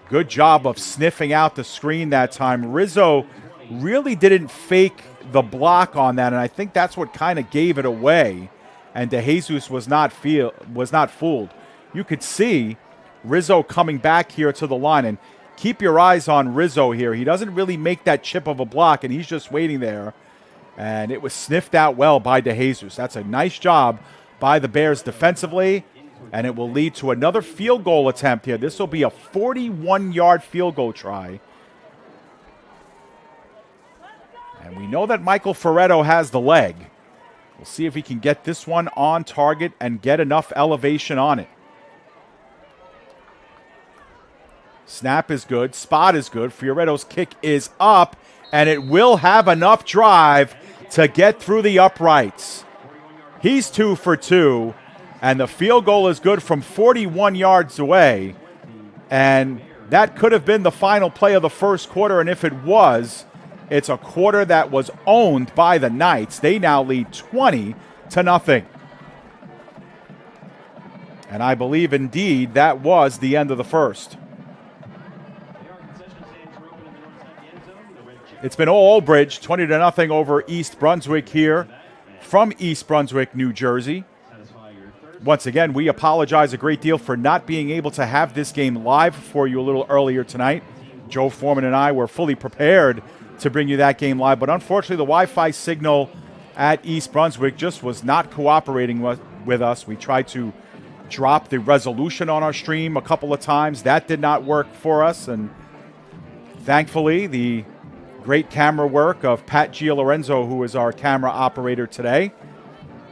Good job of sniffing out the screen that time. Rizzo really didn't fake the block on that, and I think that's what kind of gave it away. And DeJesus was not fooled. You could see Rizzo coming back here to the line, and keep your eyes on Rizzo here. He doesn't really make that chip of a block, and he's just waiting there. And it was sniffed out well by DeJesus. That's a nice job by the Bears defensively, and it will lead to another field goal attempt here. This will be a 41-yard field goal try. And we know that Michael Ferretto has the leg. We'll see if he can get this one on target and get enough elevation on it. Snap is good. Spot is good. Fioretto's kick is up, and it will have enough drive to get through the uprights. He's 2 for 2, and the field goal is good from 41 yards away. And that could have been the final play of the first quarter, and if it was, it's a quarter that was owned by the Knights. They now lead 20-0. And I believe, indeed, that was the end of the first. It's been all Old Bridge, 20-0 over East Brunswick here from East Brunswick, New Jersey. Once again, we apologize a great deal for not being able to have this game live for you a little earlier tonight. Joe Foreman and I were fully prepared to bring you that game live, but unfortunately the Wi-Fi signal at East Brunswick just was not cooperating with us. We tried to drop the resolution on our stream a couple of times. That did not work for us, and thankfully the great camera work of Pat Gialorenzo, who is our camera operator today,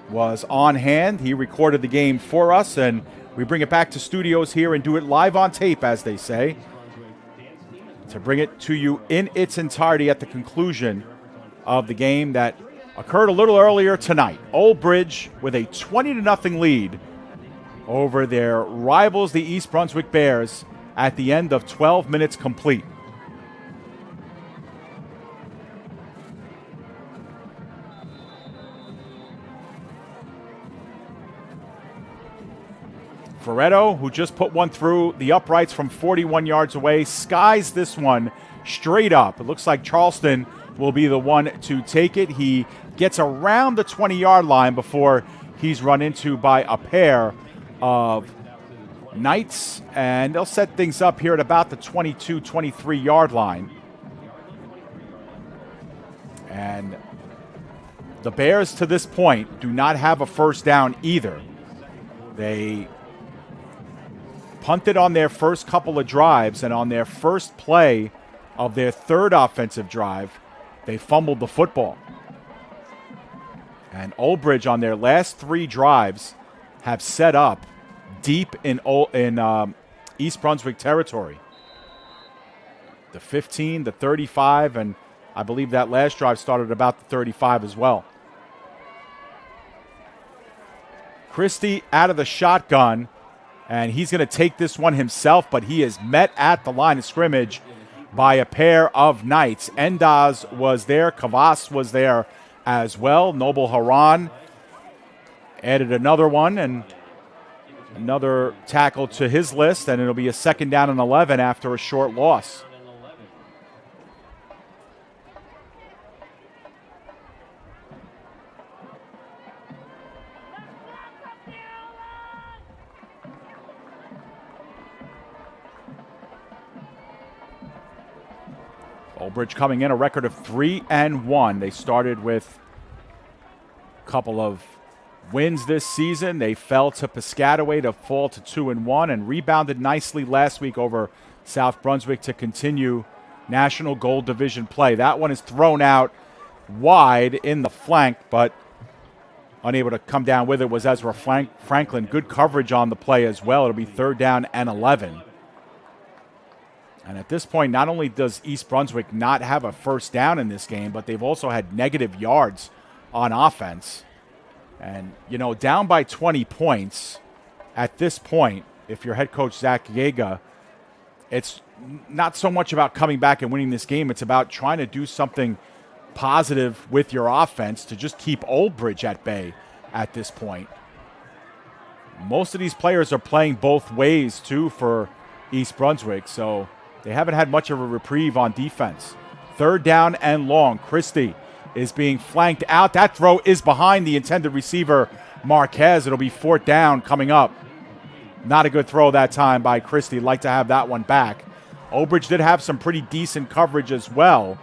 was on hand. He recorded the game for us, and we bring it back to studios here and do it live on tape, as they say, to bring it to you in its entirety at the conclusion of the game that occurred a little earlier tonight. Old Bridge with a 20-0 lead over their rivals, the East Brunswick Bears, at the end of 12 minutes complete. Ferretto, who just put one through the uprights from 41 yards away, skies this one straight up. It looks like Charleston will be the one to take it. He gets around the 20-yard line before he's run into by a pair of Knights, and they'll set things up here at about the 22, 23-yard line. And the Bears, to this point, do not have a first down either. They punted on their first couple of drives, and on their first play of their third offensive drive, they fumbled the football. And Old Bridge, on their last three drives, have set up deep in East Brunswick territory. The 15, the 35, and I believe that last drive started about the 35 as well. Christie out of the shotgun, and he's going to take this one himself, but he is met at the line of scrimmage by a pair of Knights. Endaz was there. Kavas was there as well. Noble Haran added another one and another tackle to his list, and it'll be a 2nd down and 11 after a short loss. Old Bridge coming in a record of 3-1. They started with a couple of wins this season. They fell to Piscataway to fall to 2-1 and rebounded nicely last week over South Brunswick to continue National Gold Division play. That one is thrown out wide in the flank, but unable to come down with it was Ezra Franklin. Good coverage on the play as well. It'll be 3rd down and 11. And at this point, not only does East Brunswick not have a first down in this game, but they've also had negative yards on offense. And, you know, down by 20 points at this point, if you're head coach Zach Yeaga, it's not so much about coming back and winning this game. It's about trying to do something positive with your offense to just keep Old Bridge at bay at this point. Most of these players are playing both ways, too, for East Brunswick, so they haven't had much of a reprieve on defense. 3rd down and long. Christie is being flanked out. That throw is behind the intended receiver, Marquez. It'll be 4th down coming up. Not a good throw that time by Christie. Like to have that one back. Old Bridge did have some pretty decent coverage as well.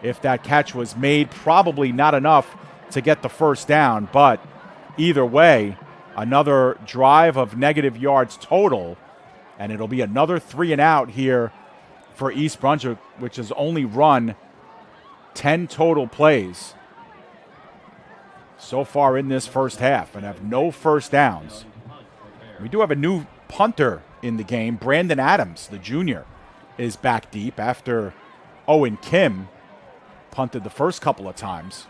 If that catch was made, probably not enough to get the first down. But either way, another drive of negative yards total. And it'll be another 3-and-out here for East Brunswick, which has only run 10 total plays so far in this first half and have no first downs. We do have a new punter in the game. Brandon Adams, the junior, is back deep after Owen Kim punted the first couple of times.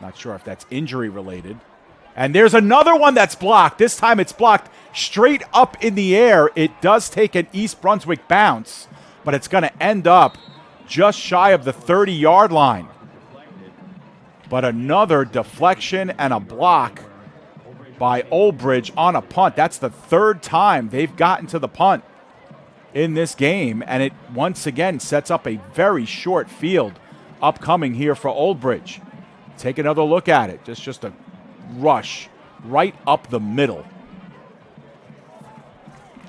Not sure if that's injury related. And there's another one that's blocked. This time it's blocked straight up in the air. It does take an East Brunswick bounce, but it's going to end up just shy of the 30-yard line. But another deflection and a block by Old Bridge on a punt. That's the 3rd time they've gotten to the punt in this game, and it once again sets up a very short field upcoming here for Old Bridge. Take another look at it. Just a rush right up the middle.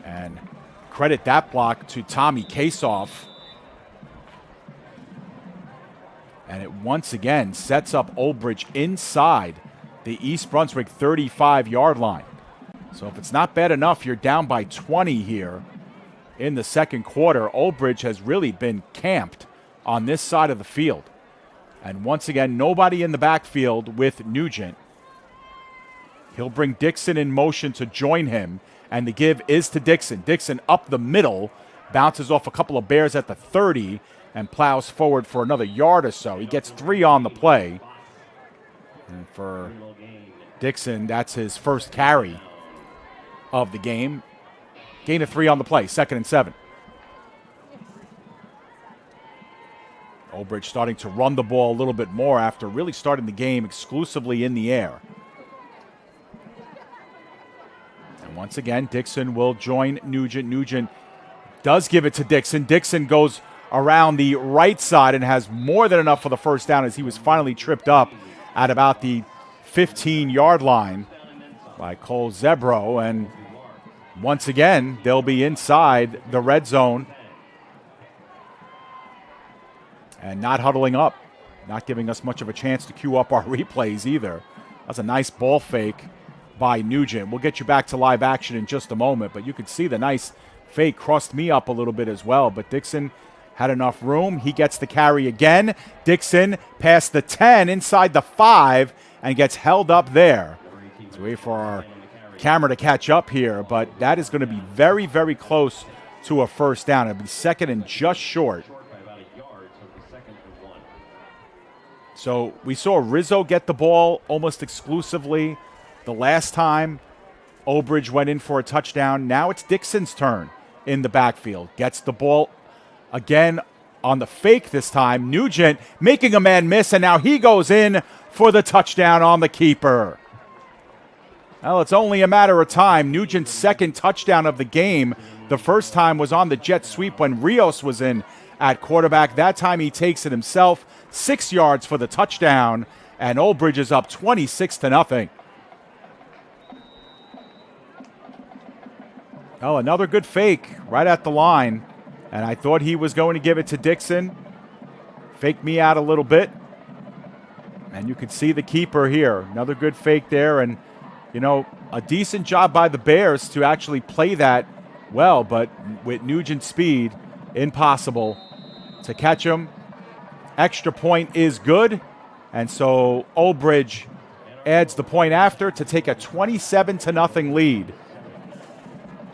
And credit that block to Tommy Kasoff. And it once again sets up Old Bridge inside the East Brunswick 35-yard line. So if it's not bad enough, you're down by 20 here in the second quarter. Old Bridge has really been camped on this side of the field. And once again, nobody in the backfield with Nugent. He'll bring Dixon in motion to join him, and the give is to Dixon. Dixon up the middle, bounces off a couple of Bears at the 30, and plows forward for another yard or so. He gets 3 on the play. And for Dixon, that's his first carry of the game. Gain of 3 on the play, 2nd and 7. Old Bridge starting to run the ball a little bit more after really starting the game exclusively in the air. And once again, Dixon will join Nugent. Nugent does give it to Dixon. Dixon goes around the right side and has more than enough for the first down as he was finally tripped up at about the 15-yard line by Cole Zebro. And once again, they'll be inside the red zone and not huddling up, not giving us much of a chance to queue up our replays either. That's a nice ball fake by Nugent. We'll get you back to live action in just a moment, but you can see the nice fake crossed me up a little bit as well. But Dixon had enough room. He gets the carry again. Dixon past the 10, inside the 5, and gets held up there. Let's wait for our camera to catch up here, but that is going to be very, very close to a first down. It'll be 2nd and just short. So we saw Rizzo get the ball almost exclusively the last time Old Bridge went in for a touchdown. Now it's Dixon's turn in the backfield. Gets the ball again on the fake this time. Nugent making a man miss, and now he goes in for the touchdown on the keeper. Well, it's only a matter of time. Nugent's 2nd touchdown of the game. The first time was on the jet sweep when Rios was in at quarterback. That time he takes it himself. 6 yards for the touchdown, and Old Bridge is up 26-0. Oh, another good fake right at the line, and I thought he was going to give it to Dixon. Faked me out a little bit, and you can see the keeper here. Another good fake there, and, you know, a decent job by the Bears to actually play that well, but with Nugent's speed, impossible to catch him. Extra point is good, and so Old Bridge adds the point after to take a 27-0 lead.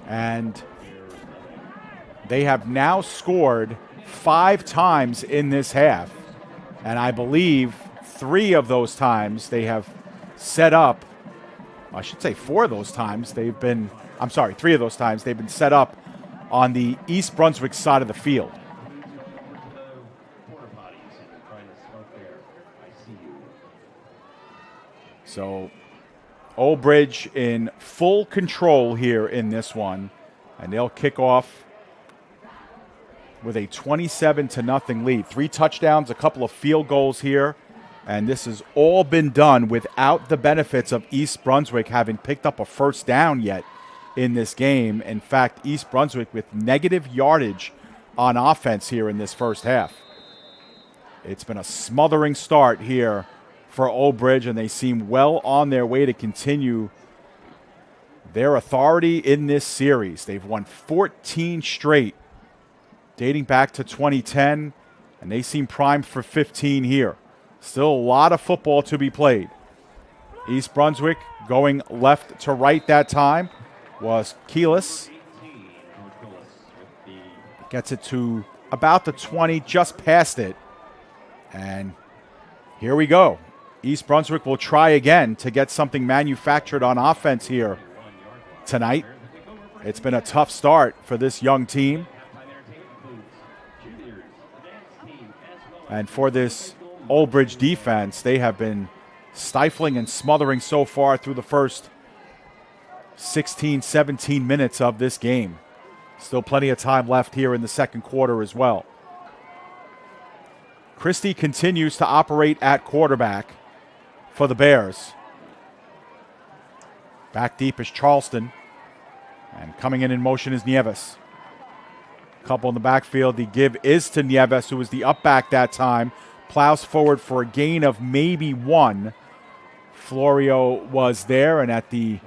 And they have now scored 5 times in this half, and I believe 3 of those times they have set up, I should say 4 of those times they've been, 3 of those times they've been set up on the East Brunswick side of the field. So Old Bridge in full control here in this one, and they'll kick off with a 27-0 lead. 3 touchdowns, a couple of field goals here, and this has all been done without the benefits of East Brunswick having picked up a first down yet in this game. In fact, East Brunswick with negative yardage on offense here in this first half. It's been a smothering start here for Old Bridge, and they seem well on their way to continue their authority in this series. They've won 14 straight, dating back to 2010, and they seem primed for 15 here. Still a lot of football to be played. East Brunswick going left to right that time was Keelis. Gets it to about the 20, just past it. And here we go. East Brunswick will try again to get something manufactured on offense here tonight. It's been a tough start for this young team. And for this Old Bridge defense, they have been stifling and smothering so far through the first 16, 17 minutes of this game. Still plenty of time left here in the second quarter as well. Christie continues to operate at quarterback for the Bears. Back deep is Charleston. And coming in motion is Nieves. Couple in the backfield. The give is to Nieves, who was the up back that time. Plows forward for a gain of maybe 1. Florio was there, and at the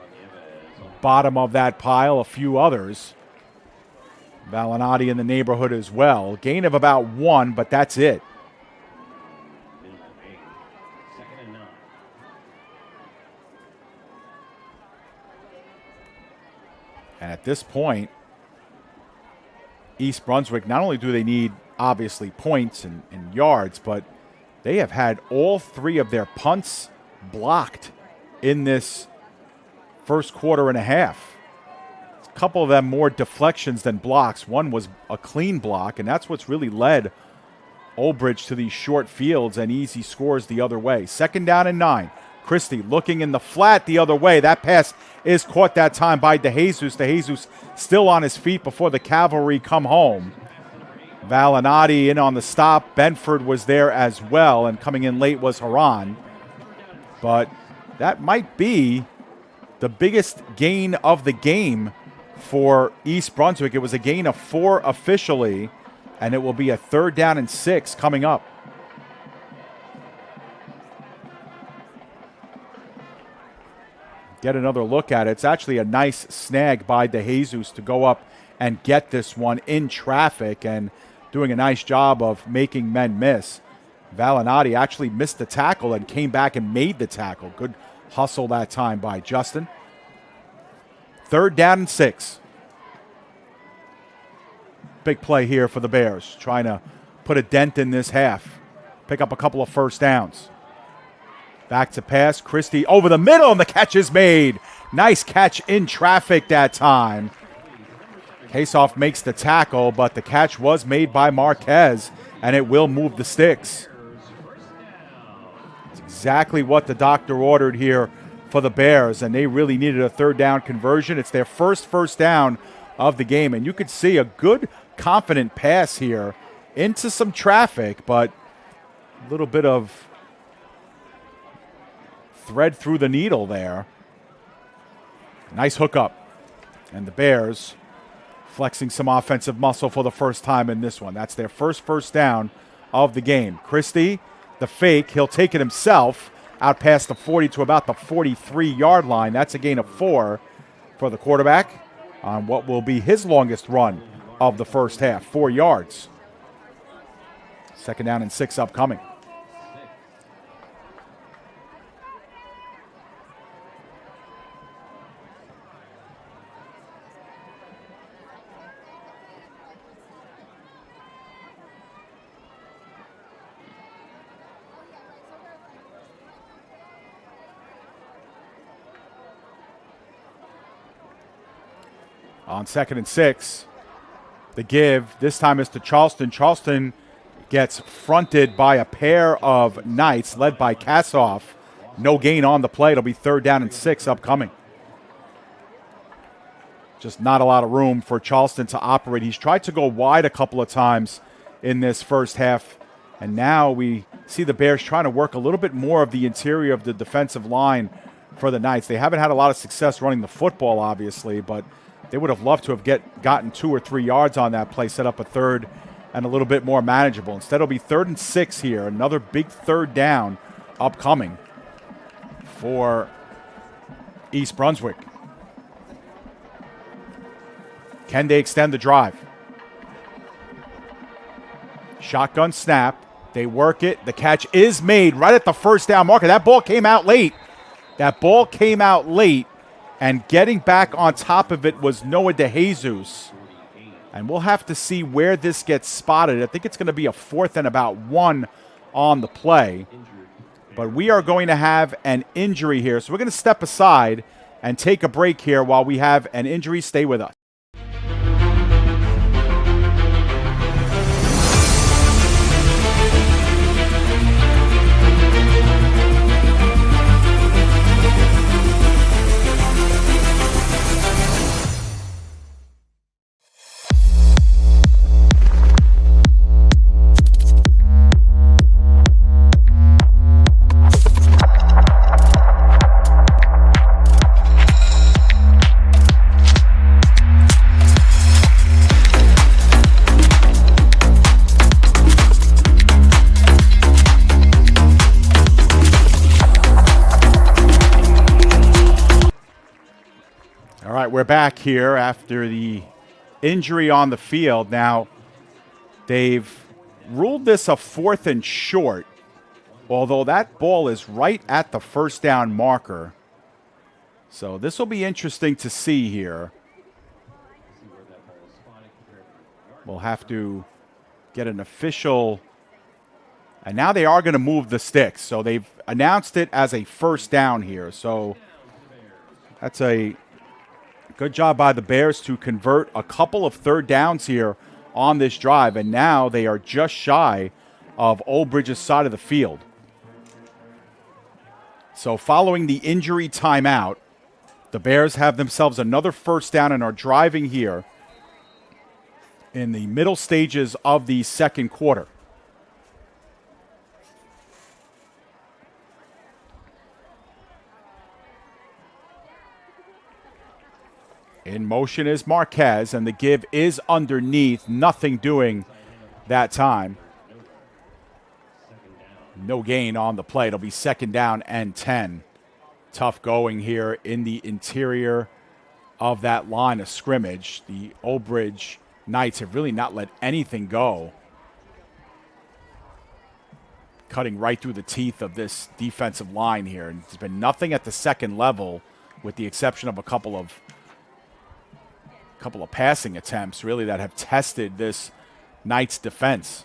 bottom of that pile, a few others. Valinati in the neighborhood as well. Gain of about 1, but that's it. Second and 9. And at this point, East Brunswick, not only do they need, obviously, points and yards, but they have had all 3 of their punts blocked in this first quarter and a half. A couple of them more deflections than blocks. One was a clean block, and that's what's really led Old Bridge to these short fields and easy scores the other way. Second down and 9. Christie looking in the flat the other way. That pass is caught that time by DeJesus. DeJesus still on his feet before the cavalry come home. Valinati in on the stop. Benford was there as well, and coming in late was Haran. But that might be the biggest gain of the game for East Brunswick. It was a gain of 4 officially, and it will be a 3rd down and 6 coming up. Get another look at it. It's actually a nice snag by DeJesus to go up and get this one in traffic and doing a nice job of making men miss. Valinati actually missed the tackle and came back and made the tackle. Good hustle that time by Justin. 3rd down and 6. Big play here for the Bears, trying to put a dent in this half. Pick up a couple of first downs. Back to pass. Christie over the middle, and the catch is made. Nice catch in traffic that time. Kasoff makes the tackle, but the catch was made by Marquez, and it will move the sticks. It's exactly what the doctor ordered here for the Bears, and they really needed a 3rd down conversion. It's their first down of the game, and you could see a good, confident pass here into some traffic, but a little bit of thread through the needle there. Nice hookup. And the Bears flexing some offensive muscle for the first time in this one. That's their first down of the game. Christie, the fake. He'll take it himself out past the 40 to about the 43-yard line. That's a gain of 4 for the quarterback on what will be his longest run of the first half, 4 yards. 2nd down and 6 upcoming. On 2nd and 6, the give, this time is to Charleston. Charleston gets fronted by a pair of Knights led by Kassoff. No gain on the play. It'll be 3rd down and 6 upcoming. Just not a lot of room for Charleston to operate. He's tried to go wide a couple of times in this first half, and now we see the Bears trying to work a little bit more of the interior of the defensive line for the Knights. They haven't had a lot of success running the football, obviously, but they would have loved to have gotten 2 or 3 yards on that play, set up a 3rd and a little bit more manageable. Instead, it'll be 3rd and 6 here. Another big 3rd down upcoming for East Brunswick. Can they extend the drive? Shotgun snap. They work it. The catch is made right at the 1st down marker. That ball came out late. And getting back on top of it was Noah DeJesus. And we'll have to see where this gets spotted. I think it's going to be a 4th and about 1 on the play. But we are going to have an injury here. So we're going to step aside and take a break here while we have an injury. Stay with us. right, we're back here after the injury on the field. Now, they've ruled this a 4th and short, although that ball is right at the first down marker. So this will be interesting to see here. We'll have to get an official. And now they are going to move the sticks. So they've announced it as a first down here. So that's a good job by the Bears to convert a couple of third downs here on this drive. And now they are just shy of Old Bridge's side of the field. So following the injury timeout, the Bears have themselves another first down and are driving here in the middle stages of the second quarter. In motion is Marquez, and the give is underneath. Nothing doing that time. No gain on the play. It'll be 2nd down and 10. Tough going here in the interior of that line of scrimmage. The Old Bridge Knights have really not let anything go. Cutting right through the teeth of this defensive line here. And there's been nothing at the second level with the exception of a couple of passing attempts, really, that have tested this Knights defense.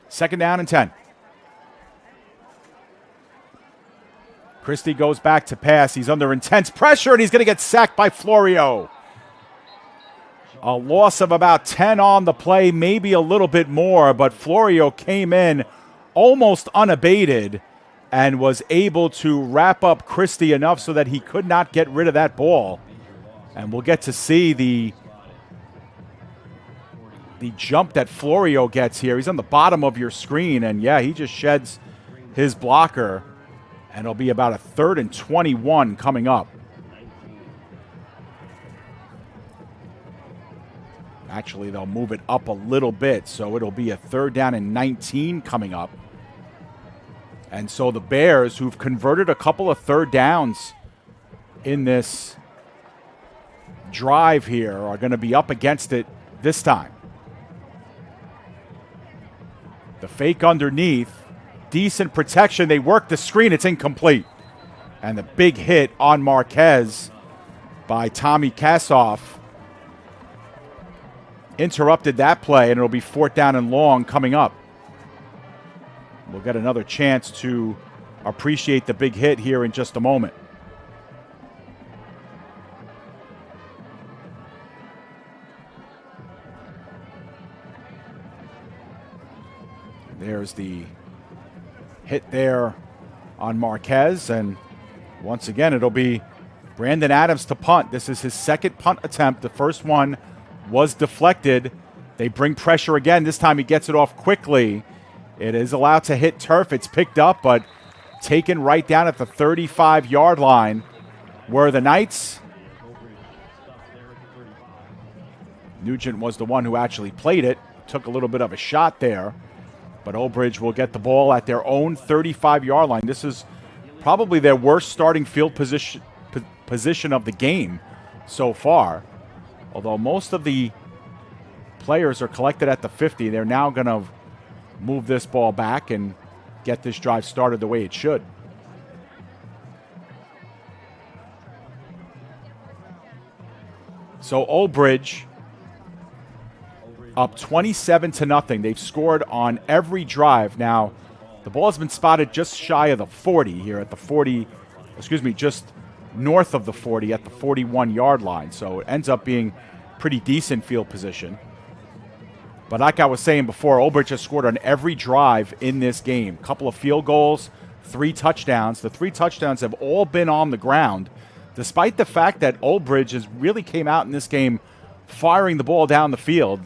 Second down and 10. Christie goes back to pass. He's under intense pressure, and he's going to get sacked by Florio. A loss of about 10 on the play, maybe a little bit more, but Florio came in almost unabated and was able to wrap up Christie enough so that he could not get rid of that ball. And we'll get to see the jump that Florio gets here. He's on the bottom of your screen, and yeah, he just sheds his blocker, and it'll be about a 3rd and 21 coming up. Actually, they'll move it up a little bit, so it'll be a 3rd down and 19 coming up. And so the Bears, who've converted a couple of third downs in this drive here, are going to be up against it this time. The fake underneath, decent protection. They work the screen. It's incomplete. And the big hit on Marquez by Tommy Kassoff interrupted that play, and it'll be 4th down and long coming up. We'll get another chance to appreciate the big hit here in just a moment. There's the hit there on Marquez, and once again, it'll be Brandon Adams to punt. This is his 2nd punt attempt. The first one was deflected. They bring pressure again. This time he gets it off quickly. It is allowed to hit turf. It's picked up, but taken right down at the 35-yard line, where the Knights, Nugent was the one who actually played it, took a little bit of a shot there, but Old Bridge will get the ball at their own 35-yard line. This is probably their worst starting field position of the game so far. Although most of the players are collected at the 50, they're now going to move this ball back and get this drive started the way it should. So Old Bridge up 27-0. They've scored on every drive. Now, the ball has been spotted just shy of the 40 here at the 40, just north of the 40 at the 41-yard line. So it ends up being pretty decent field position. But like I was saying before, Old Bridge has scored on every drive in this game. Couple of field goals, 3 touchdowns. The 3 touchdowns have all been on the ground, despite the fact that Old Bridge has really came out in this game firing the ball down the field.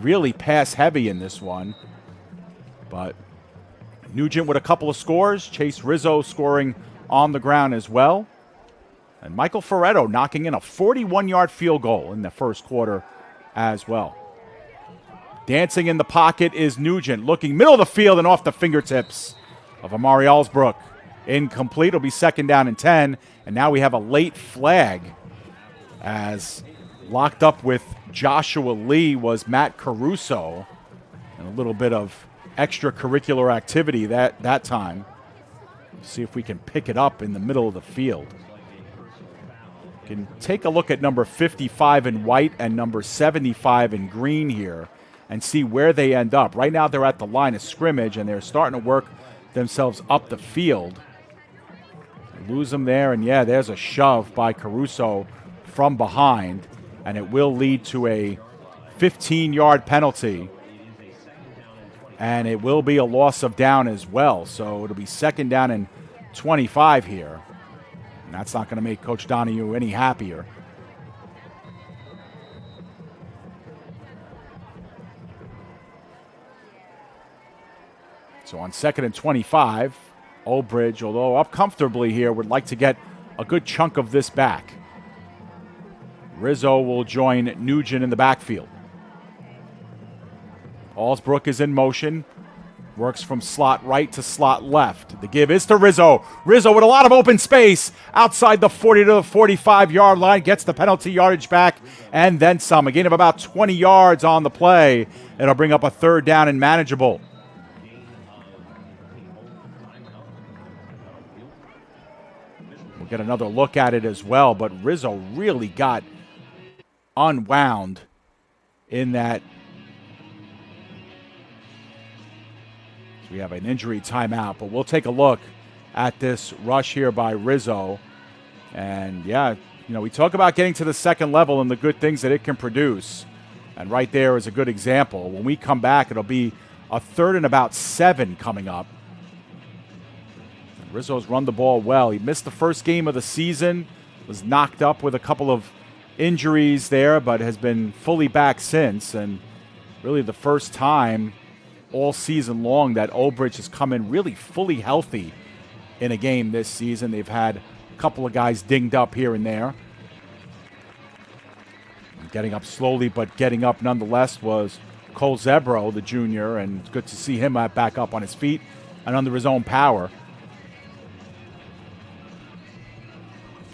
Really pass heavy in this one. But Nugent with a couple of scores. Chase Rizzo scoring on the ground as well. And Michael Ferretto knocking in a 41-yard field goal in the first quarter as well. Dancing in the pocket is Nugent, looking middle of the field and off the fingertips of Amari Allsbrook. Incomplete. It'll be 2nd down and 10. And now we have a late flag, as locked up with Joshua Lee was Matt Caruso. And a little bit of extracurricular activity that time. See if we can pick it up in the middle of the field. Can take a look at number 55 in white and number 75 in green here and see where they end up. Right now they're at the line of scrimmage and they're starting to work themselves up the field. Lose them there, and yeah, there's a shove by Caruso from behind, and it will lead to a 15-yard penalty, and it will be a loss of down as well. So it'll be 2nd down and 25 here, and that's not going to make Coach Donahue any happier. So on 2nd and 25, Old Bridge, although up comfortably here, would like to get a good chunk of this back. Rizzo will join Nugent in the backfield. Allsbrook is in motion. Works from slot right to slot left. The give is to Rizzo. Rizzo with a lot of open space outside the 40 to the 45-yard line. Gets the penalty yardage back and then some. A gain of about 20 yards on the play. It'll bring up a 3rd down and manageable. We'll get another look at it as well, but Rizzo really got unwound in that. So we have an injury timeout, but we'll take a look at this rush here by Rizzo. And yeah, we talk about getting to the 2nd level and the good things that it can produce. And right there is a good example. When we come back, it'll be a 3rd and about 7 coming up. Rizzo's run the ball well. He missed the first game of the season, was knocked up with a couple of injuries there, but has been fully back since. And really the first time all season long that Old Bridge has come in really fully healthy in a game this season. They've had a couple of guys dinged up here and there. And getting up slowly, but getting up nonetheless was Cole Zebro, the junior, and it's good to see him back up on his feet and under his own power.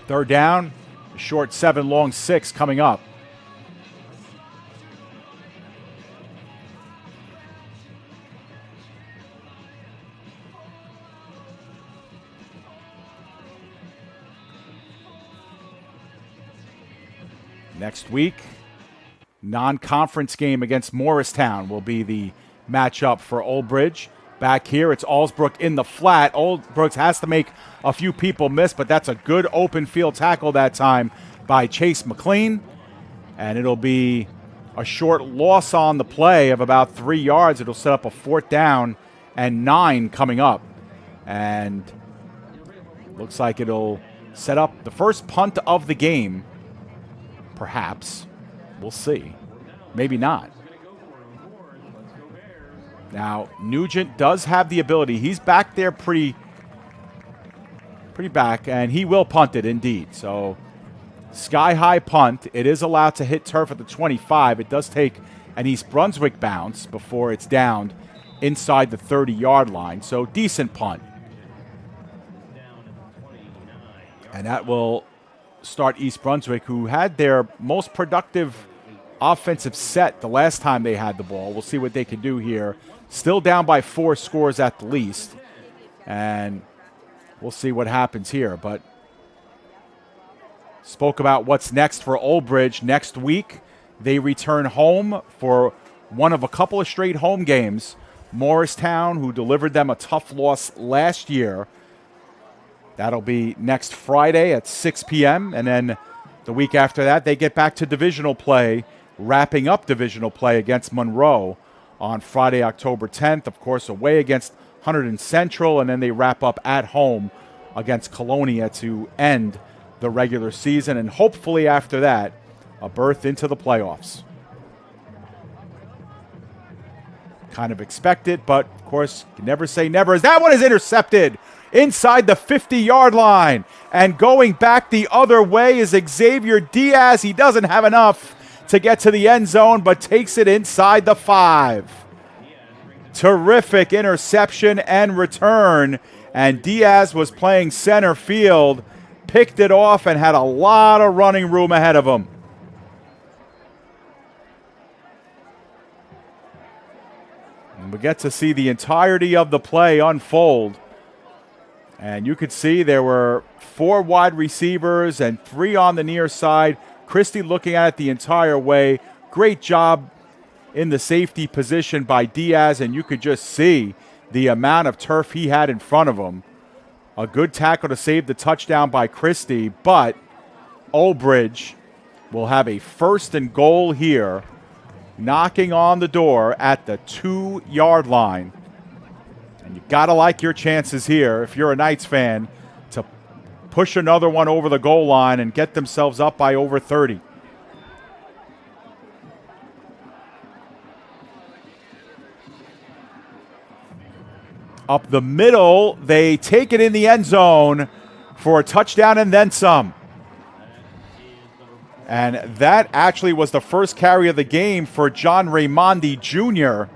3rd down, short 7, long 6 coming up. Next week, non-conference game against Morristown will be the matchup for Old Bridge. Back here, it's Allsbrook in the flat. Allsbrook has to make a few people miss, but that's a good open field tackle that time by Chase McLean. And it'll be a short loss on the play of about 3 yards. It'll set up a 4th down and 9 coming up. And looks like it'll set up the first punt of the game, perhaps. We'll see. Maybe not. Now, Nugent does have the ability. He's back there pretty back, and he will punt it indeed. So, sky-high punt. It is allowed to hit turf at the 25. It does take an East Brunswick bounce before it's downed inside the 30-yard line. So, decent punt. And that will start East Brunswick, who had their most productive offensive set the last time they had the ball. We'll see what they can do here. Still down by 4 scores at the least. And we'll see what happens here. But spoke about what's next for Old Bridge. Next week, they return home for one of a couple of straight home games. Morristown, who delivered them a tough loss last year. That'll be next Friday at 6 p.m. And then the week after that, they get back to divisional play, wrapping up divisional play against Monroe on Friday, October 10th. Of course, away against Hunterdon Central, and then they wrap up at home against Colonia to end the regular season. And hopefully after that, a berth into the playoffs. Kind of expected, but of course, you can never say never. As that one is intercepted inside the 50-yard line. And going back the other way is Xavier Diaz. He doesn't have enough to get to the end zone, but takes it inside the 5. Terrific interception and return. And Diaz was playing center field, picked it off, and had a lot of running room ahead of him. And we get to see the entirety of the play unfold. And you could see there were 4 wide receivers and 3 on the near side. Christie looking at it the entire way. Great job in the safety position by Diaz, and you could just see the amount of turf he had in front of him. A good tackle to save the touchdown by Christie, but Old Bridge will have a 1st and goal here, knocking on the door at the 2-yard line. And you got to like your chances here, if you're a Knights fan, to push another one over the goal line and get themselves up by over 30. Up the middle, they take it in the end zone for a touchdown and then some. And that actually was the first carry of the game for John Raimondi Jr.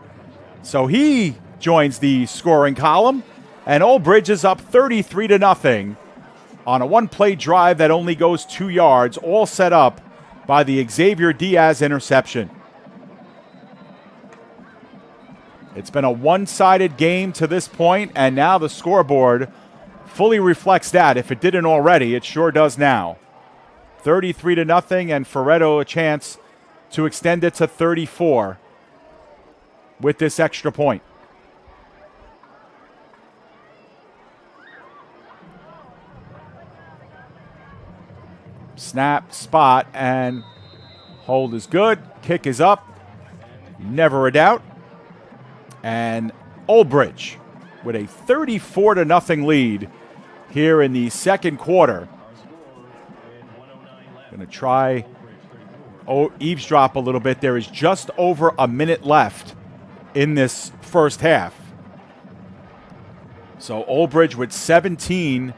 So he joins the scoring column, and Old Bridge is up 33-0 on a 1-play drive that only goes 2 yards, all set up by the Xavier Diaz interception. It's been a one-sided game to this point, and now the scoreboard fully reflects that. If it didn't already, it sure does now. 33-0, and Ferretto a chance to extend it to 34 with this extra point. Snap, spot, and hold is good. Kick is up. Never a doubt. And Old Bridge with a 34-0 lead here in the second quarter. Going to try eavesdrop a little bit. There is just over a minute left in this first half. So Old Bridge with 17.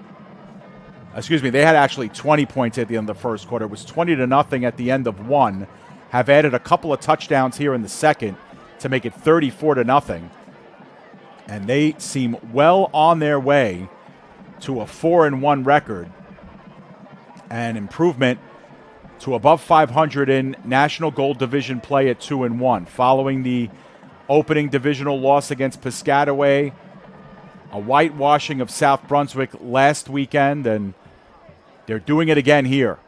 They had actually 20 points at the end of the first quarter. It was 20-0 at the end of one. Have added a couple of touchdowns here in the second to make it 34-0. And they seem well on their way to a 4-1 record and improvement to above 500 in National Gold Division play at 2-1. Following the opening divisional loss against Piscataway, a whitewashing of South Brunswick last weekend, and they're doing it again here.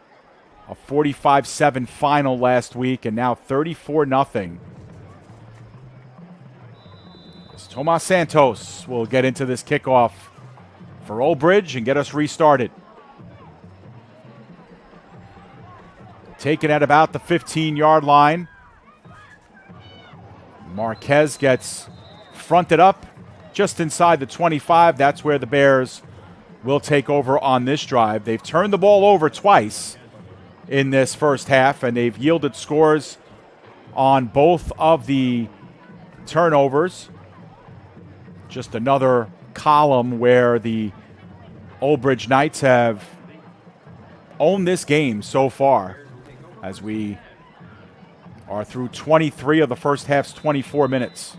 A 45-7 final last week, and now 34-0. Tomas Santos will get into this kickoff for Old Bridge and get us restarted. Taken at about the 15-yard line. Marquez gets fronted up just inside the 25. That's where the Bears will take over on this drive. They've turned the ball over twice in this first half, and they've yielded scores on both of the turnovers. Just another column where the Old Bridge Knights have owned this game so far, as we are through 23 of the first half's 24 minutes.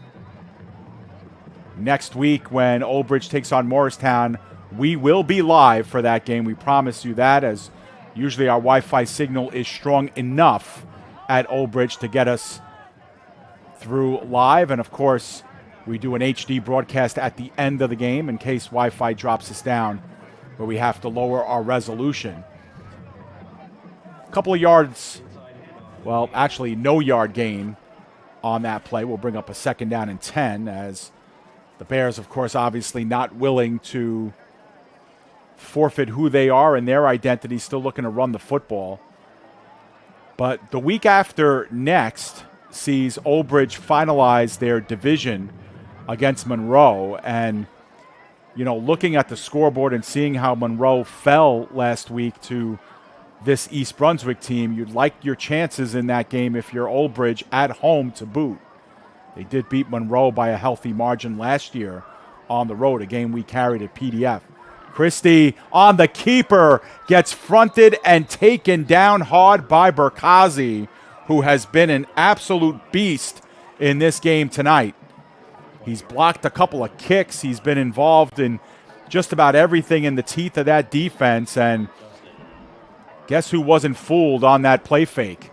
Next week, when Old Bridge takes on Morristown, we will be live for that game. We promise you that, as usually our Wi-Fi signal is strong enough at Old Bridge to get us through live. And, of course, we do an HD broadcast at the end of the game in case Wi-Fi drops us down, where we have to lower our resolution. A couple of yards, well, actually no yard gain on that play. We'll bring up a 2nd down and 10, as the Bears, of course, obviously not willing to forfeit who they are and their identity, still looking to run the football. But the week after next sees Old Bridge finalize their division against Monroe. And, you know, looking at the scoreboard and seeing how Monroe fell last week to this East Brunswick team, you'd like your chances in that game if you're Old Bridge at home to boot. They did beat Monroe by a healthy margin last year on the road, a game we carried at PDF. Christie on the keeper, gets fronted and taken down hard by Berkazi, who has been an absolute beast in this game tonight. He's blocked a couple of kicks. He's been involved in just about everything in the teeth of that defense. And guess who wasn't fooled on that play fake?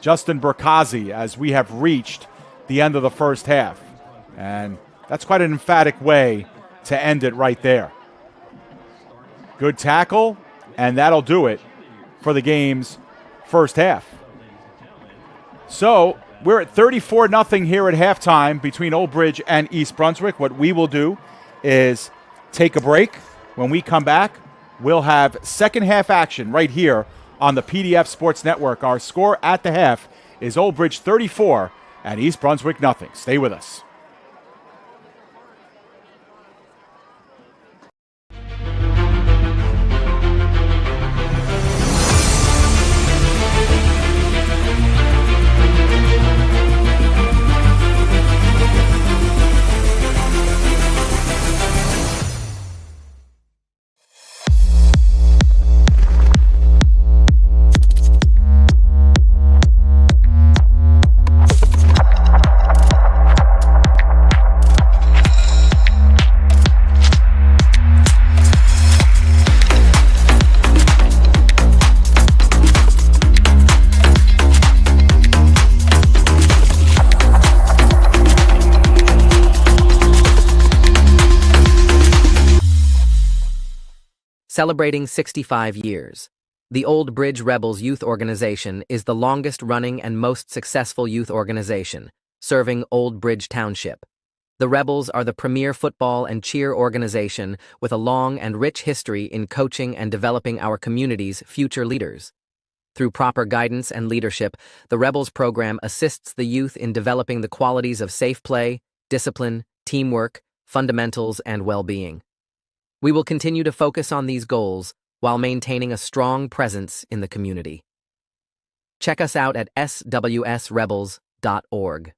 Justin Burkazi, as we have reached the end of the first half. And that's quite an emphatic way to end it right there. Good tackle, and that'll do it for the game's first half. So we're at 34-0 here at halftime between Old Bridge and East Brunswick. What we will do is take a break. When we come back, we'll have second half action right here on the PDF Sports Network. Our score at the half is Old Bridge 34 and East Brunswick 0. Stay with us. Celebrating 65 years, the Old Bridge Rebels Youth Organization is the longest-running and most successful youth organization, serving Old Bridge Township. The Rebels are the premier football and cheer organization with a long and rich history in coaching and developing our community's future leaders. Through proper guidance and leadership, the Rebels program assists the youth in developing the qualities of safe play, discipline, teamwork, fundamentals, and well-being. We will continue to focus on these goals while maintaining a strong presence in the community. Check us out at swsrebels.org.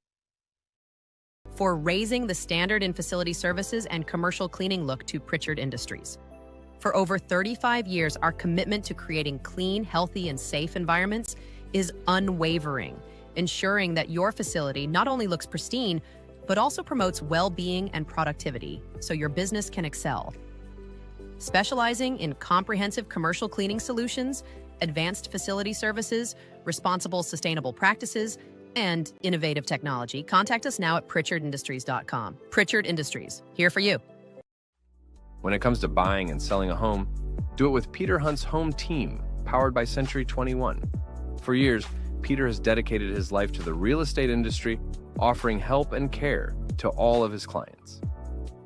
For raising the standard in facility services and commercial cleaning look to Pritchard Industries. For over 35 years, our commitment to creating clean, healthy, and safe environments is unwavering, ensuring that your facility not only looks pristine, but also promotes well-being and productivity so your business can excel. Specializing in comprehensive commercial cleaning solutions, advanced facility services, responsible sustainable practices, and innovative technology, contact us now at pritchardindustries.com. Pritchard Industries, here for you. When it comes to buying and selling a home, do it with Peter Hunt's Home Team, powered by Century 21. For years, Peter has dedicated his life to the real estate industry, offering help and care to all of his clients.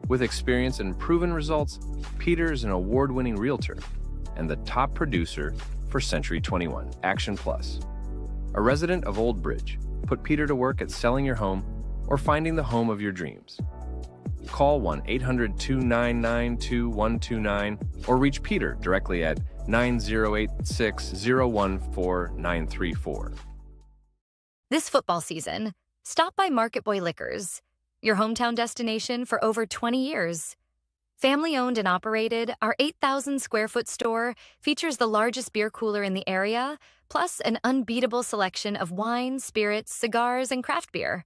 With experience and proven results, Peter is an award-winning realtor and the top producer for Century 21, Action Plus. A resident of Old Bridge, put Peter to work at selling your home or finding the home of your dreams. Call 1-800-299-2129 or reach Peter directly at 9086-014-934. This football season, stop by Market Boy Liquors, your hometown destination for over 20 years. Family-owned and operated, our 8,000-square-foot store features the largest beer cooler in the area, plus an unbeatable selection of wine, spirits, cigars, and craft beer.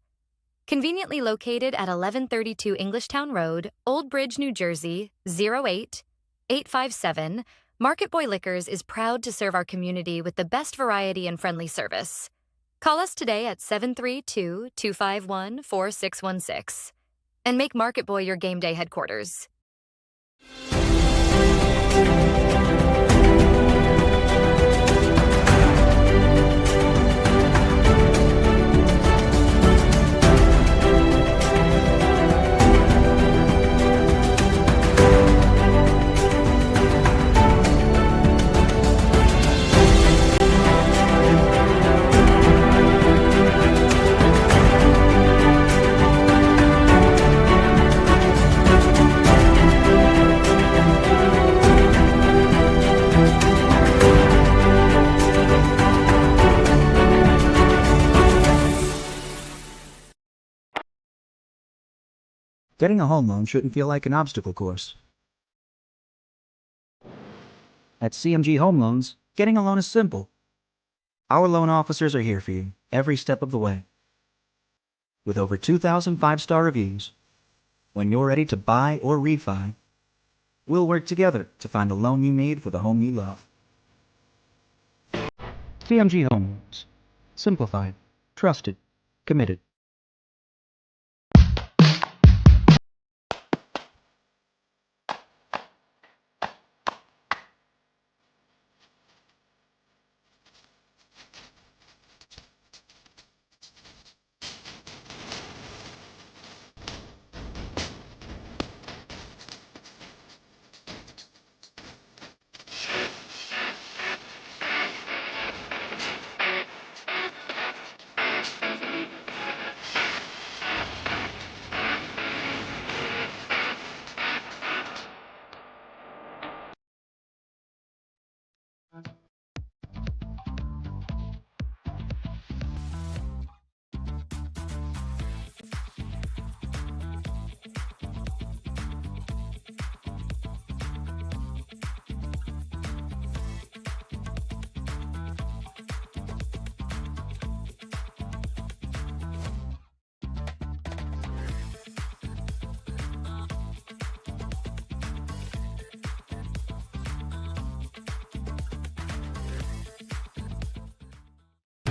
Conveniently located at 1132 Englishtown Road, Old Bridge, New Jersey, 08857, Market Boy Liquors is proud to serve our community with the best variety and friendly service. Call us today at 732-251-4616 and make Market Boy your game day headquarters. Getting a home loan shouldn't feel like an obstacle course. At CMG Home Loans, getting a loan is simple. Our loan officers are here for you every step of the way. with over 2,000 five-star reviews. When you're ready to buy or refi, we'll work together to find a loan you need for the home you love. CMG Homes. Simplified, trusted, committed.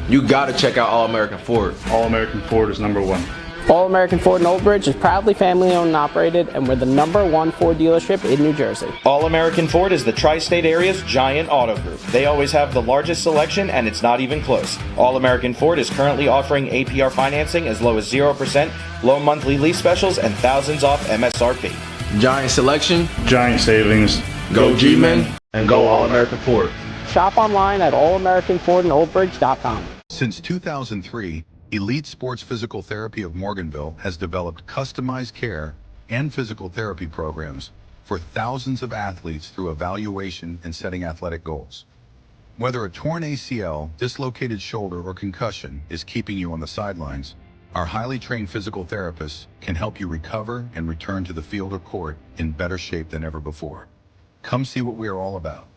You gotta check out All American Ford. All American Ford is number one. All American Ford in Old Bridge is proudly family owned and operated, and we're the #1 Ford dealership in New Jersey. All American Ford is the tri-state area's giant auto group. They always have the largest selection, and it's not even close. All American Ford is currently offering APR financing as low as 0%, low monthly lease specials, and thousands off MSRP. Giant selection, giant savings. Go G-Men, and go All American Ford. Shop online at allamericanfordinoldbridge.com. Since 2003, Elite Sports Physical Therapy of Morganville has developed customized care and physical therapy programs for thousands of athletes through evaluation and setting athletic goals. Whether a torn ACL, dislocated shoulder, or concussion is keeping you on the sidelines, our highly trained physical therapists can help you recover and return to the field or court in better shape than ever before. Come see what we are all about.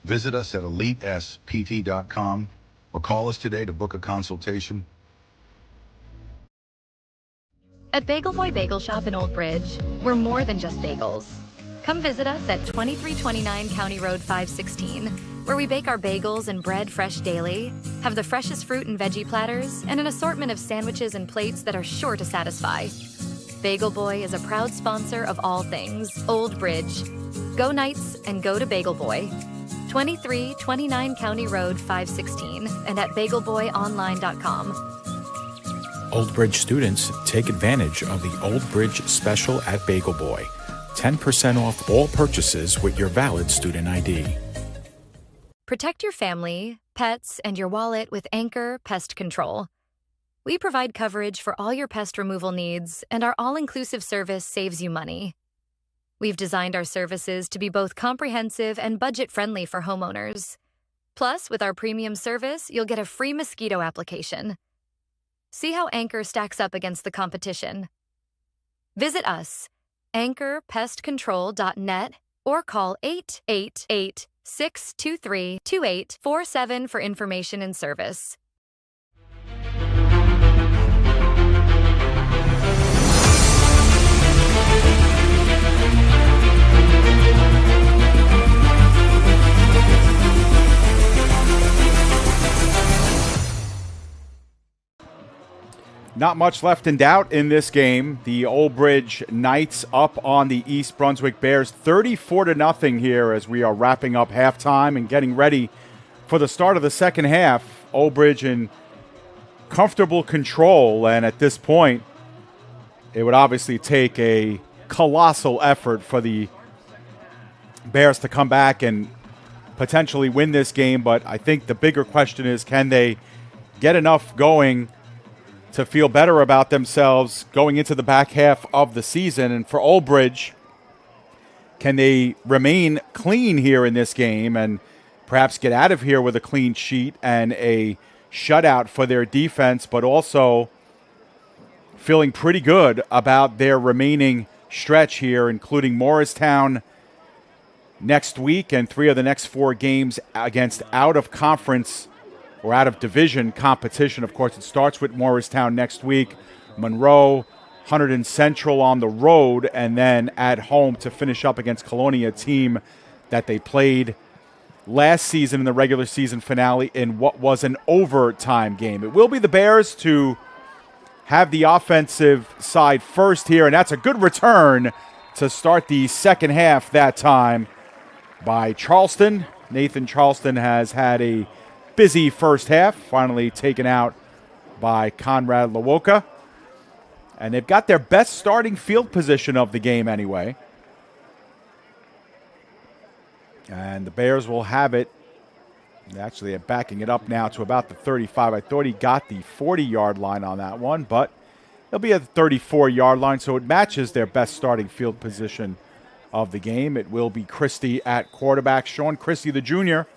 Visit us at EliteSPT.com or call us today to book a consultation. At Bagel Boy Bagel Shop in Old Bridge, we're more than just bagels. Come visit us at 2329 County Road 516, where we bake our bagels and bread fresh daily, have the freshest fruit and veggie platters, and an assortment of sandwiches and plates that are sure to satisfy. Bagel Boy is a proud sponsor of all things Old Bridge. Go Knights and go to Bagel Boy. 2329 County Road 516 and at bagelboyonline.com. Old Bridge students, take advantage of the Old Bridge special at Bagel Boy. 10% off all purchases with your valid student ID. Protect your family, pets, and your wallet with Anchor Pest Control. We provide coverage for all your pest removal needs, and our all-inclusive service saves you money. We've designed our services to be both comprehensive and budget-friendly for homeowners. Plus, with our premium service, you'll get a free mosquito application. See how Anchor stacks up against the competition. Visit us, anchorpestcontrol.net, or call 888-623-2847 for information and service. Not much left in doubt in this game. The Old Bridge Knights up on the East Brunswick Bears 34-0 here as we are wrapping up halftime and getting ready for the start of the second half. Old Bridge in comfortable control, and at this point, it would obviously take a colossal effort for the Bears to come back and potentially win this game, but I think the bigger question is, can they get enough going to feel better about themselves going into the back half of the season? And for Old Bridge, can they remain clean here in this game and perhaps get out of here with a clean sheet and a shutout for their defense, but also feeling pretty good about their remaining stretch here, including Morristown next week and 3 of the next 4 games against out-of-conference or out-of-division competition. Of course, it starts with Morristown next week, Monroe, Hunterdon Central on the road, and then at home to finish up against Colonia, a team that they played last season in the regular season finale in what was an overtime game. It will be the Bears to have the offensive side first here, and that's a good return to start the second half that time by Charleston. Nathan Charleston has had a busy first half, finally taken out by Conrad Lawoka. And they've got their best starting field position of the game anyway. And the Bears will have it. Actually, they're backing it up now to about the 35. I thought he got the 40-yard line on that one, but he'll be at the 34-yard line, so it matches their best starting field position of the game. It will be Christie at quarterback. Sean Christie, the junior,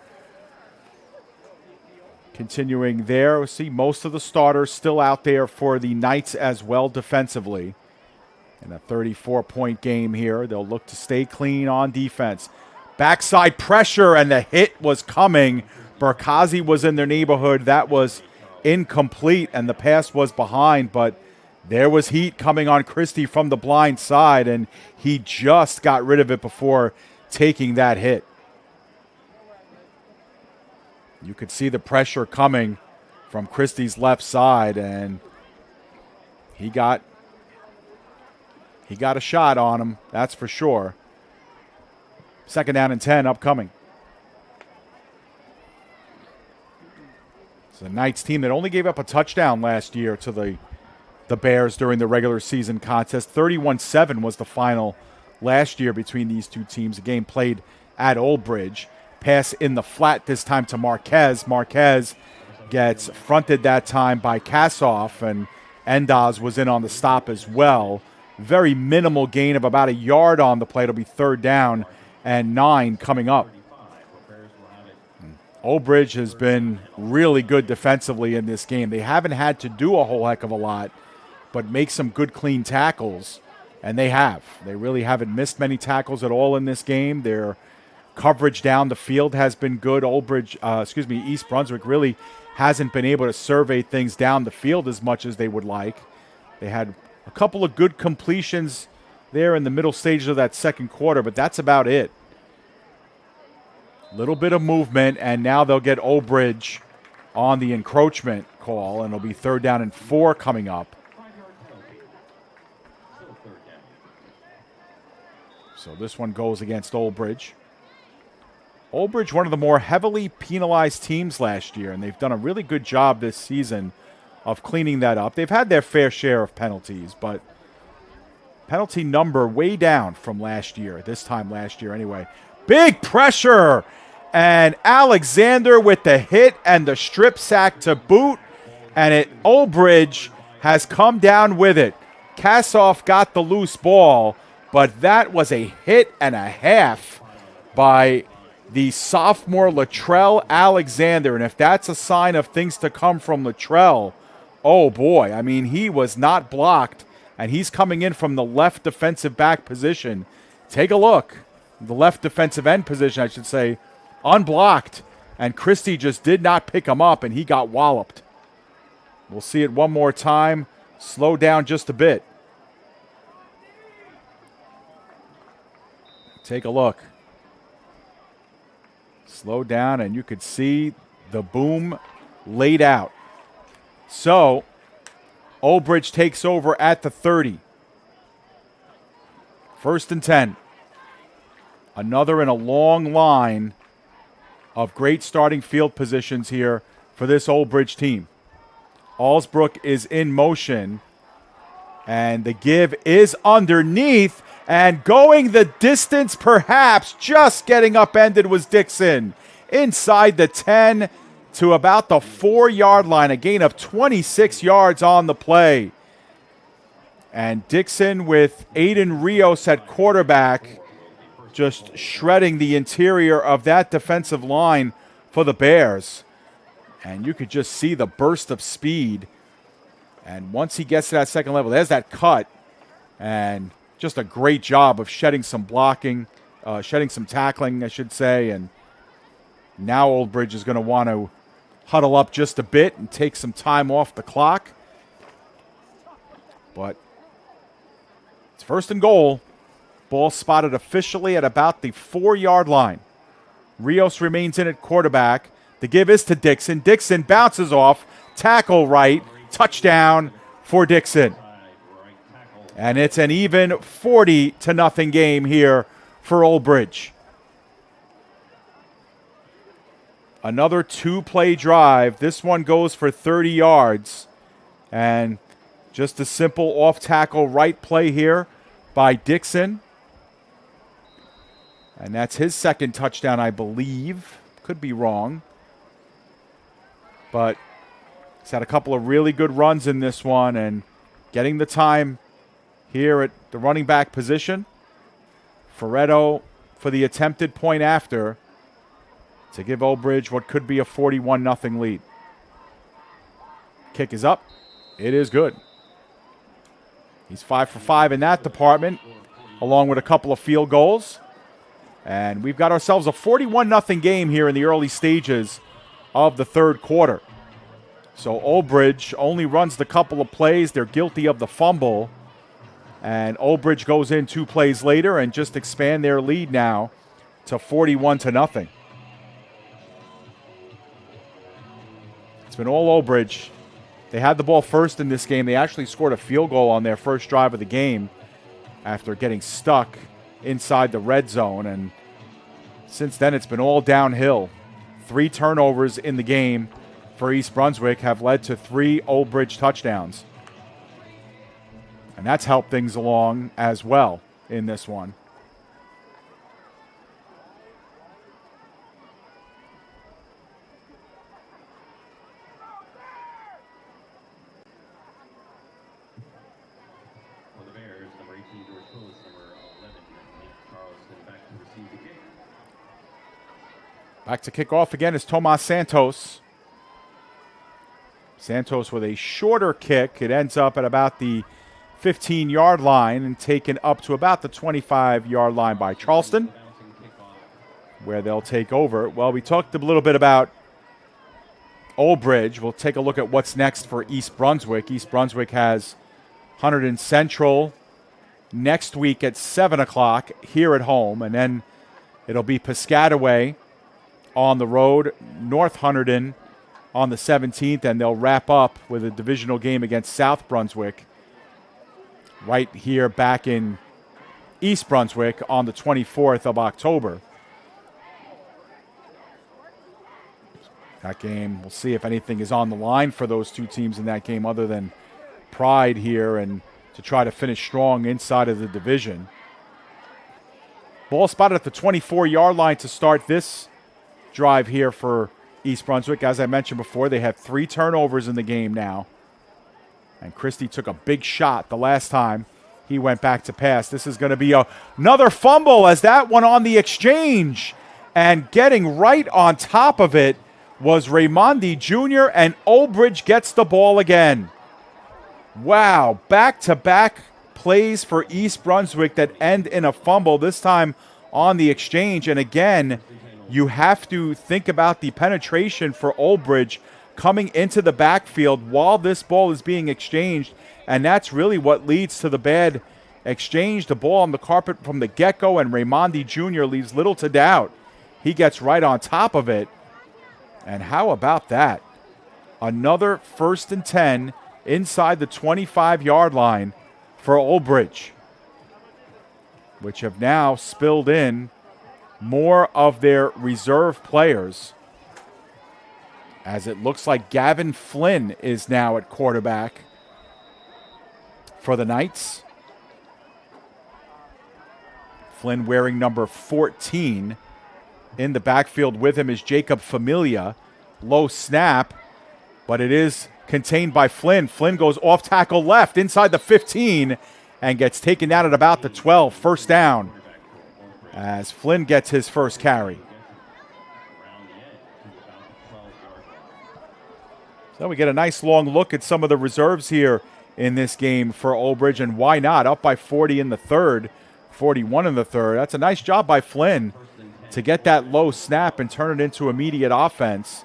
continuing there. We'll see most of the starters still out there for the Knights as well defensively. In a 34-point game here, they'll look to stay clean on defense. Backside pressure, and the hit was coming. Burkazi was in their neighborhood. That was incomplete, and the pass was behind, but there was heat coming on Christie from the blind side, and he just got rid of it before taking that hit. You could see the pressure coming from Christie's left side, and he got a shot on him, that's for sure. Second down and 10 upcoming. It's the Knights team that only gave up a touchdown last year to the Bears during the regular season contest. 31-7 was the final last year between these two teams. A game played at Old Bridge. Pass in the flat this time to Marquez. Marquez gets fronted that time by Kassoff, and Endaz was in on the stop as well. Very minimal gain of about a yard on the play. It'll be third down and 9 coming up. Old Bridge has been really good defensively in this game. They haven't had to do a whole heck of a lot, but make some good clean tackles, and they have. They really haven't missed many tackles at all in this game. Their coverage down the field has been good. East Brunswick really hasn't been able to survey things down the field as much as they would like. They had a couple of good completions there in the middle stages of that second quarter, but that's about it. Little bit of movement, and now they'll get Old Bridge on the encroachment call, and it'll be third down and 4 coming up. So this one goes against Old Bridge. Old Bridge, one of the more heavily penalized teams last year, and they've done a really good job this season of cleaning that up. They've had their fair share of penalties, but penalty number way down from last year, this time last year anyway. Big pressure, and Alexander with the hit and the strip sack to boot, and Old Bridge has come down with it. Kassoff got the loose ball, but that was a hit and a half by the sophomore Latrell Alexander, and if that's a sign of things to come from Latrell, oh boy, I mean, he was not blocked, and he's coming in from the left defensive back position. Take a look. The left defensive end position, I should say, unblocked, and Christie just did not pick him up, and he got walloped. We'll see it one more time. Slow down just a bit. Take a look. Slow down, and you could see the boom laid out. So, Old Bridge takes over at the 30. First and 10. Another in a long line of great starting field positions here for this Old Bridge team. Allsbrook is in motion, and the give is underneath, and going the distance perhaps, just getting upended was Dixon. Inside the 10 to about the 4-yard line, a gain of 26 yards on the play. And Dixon with Aiden Rios at quarterback, just shredding the interior of that defensive line for the Bears. And you could just see the burst of speed. And once he gets to that second level, there's that cut. And just a great job of shedding some blocking, shedding some tackling, I should say. And now Old Bridge is going to want to huddle up just a bit and take some time off the clock. But it's first and goal. Ball spotted officially at about the 4-yard line. Rios remains in at quarterback. The give is to Dixon. Dixon bounces off. Tackle right. Touchdown for Dixon. And it's an even 40-0 game here for Old Bridge. Another 2-play drive. This one goes for 30 yards. And just a simple off-tackle right play here by Dixon. And that's his second touchdown, I believe. Could be wrong. But he's had a couple of really good runs in this one. And getting the time here at the running back position. Ferretto for the attempted point after to give Old Bridge what could be a 41-0 lead. Kick is up. It is good. He's 5 for 5 in that department, along with a couple of field goals. And we've got ourselves a 41-0 game here in the early stages of the third quarter. So Old Bridge only runs the couple of plays. They're guilty of the fumble. And Old Bridge goes in 2 plays later and just expand their lead now to 41-0. It's been all Old Bridge. They had the ball first in this game. They actually scored a field goal on their first drive of the game after getting stuck inside the red zone. And since then, it's been all downhill. 3 turnovers in the game for East Brunswick have led to 3 Old Bridge touchdowns. And that's helped things along as well in this one. For the Bears, number 18, George Willis, number 11, Nick Charleston, back to receive the kick. Back to kick off again is Tomas Santos. Santos with a shorter kick. It ends up at about the 15-yard line and taken up to about the 25-yard line by Charleston, where they'll take over. Well, we talked a little bit about Old Bridge. We'll take a look at what's next for East Brunswick. East Brunswick has Hunterdon Central next week at 7 o'clock here at home, and then it'll be Piscataway on the road, North Hunterdon on the 17th, and they'll wrap up with a divisional game against South Brunswick right here back in East Brunswick on the 24th of October. That game, we'll see if anything is on the line for those two teams in that game other than pride here and to try to finish strong inside of the division. Ball spotted at the 24-yard line to start this drive here for East Brunswick. As I mentioned before, they have 3 turnovers in the game now. And Christie took a big shot the last time he went back to pass. This is going to be another fumble as that one on the exchange. And getting right on top of it was Raimondi Jr., and Old Bridge gets the ball again. Wow, back-to-back plays for East Brunswick that end in a fumble, this time on the exchange. And again, you have to think about the penetration for Old Bridge coming into the backfield while this ball is being exchanged, and that's really what leads to the bad exchange. The ball on the carpet from the get-go, and Raimondi Jr. leaves little to doubt. He gets right on top of it. And how about that? Another 1st and 10 inside the 25-yard line for Old Bridge, which have now spilled in more of their reserve players, as it looks like Gavin Flynn is now at quarterback for the Knights. Flynn wearing number 14. In the backfield with him is Jacob Familia. Low snap, but it is contained by Flynn. Flynn goes off tackle left inside the 15 and gets taken down at about the 12. First down as Flynn gets his first carry. So we get a nice long look at some of the reserves here in this game for Old Bridge, and why not? Up by 40 in the third, 41 in the third. That's a nice job by Flynn to get that low snap and turn it into immediate offense.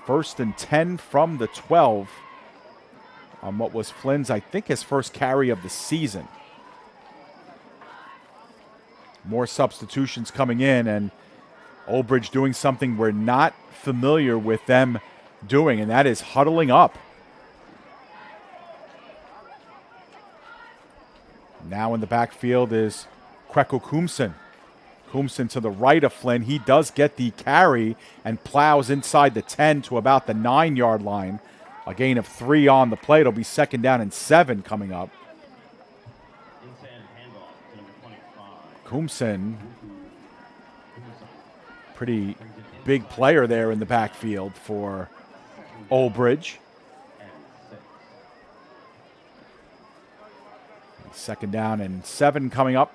1st and 10 from the 12. on what was Flynn's, I think, his first carry of the season. More substitutions coming in, and Old Bridge doing something we're not familiar with them doing, and that is huddling up. Now in the backfield is Kweko Kumsen. Kumsen to the right of Flynn. He does get the carry and plows inside the 10 to about the 9-yard line. A gain of 3 on the play. It'll be 2nd down and 7 coming up. Kumsen, pretty big player there in the backfield for Old Bridge. 2nd down and 7 coming up.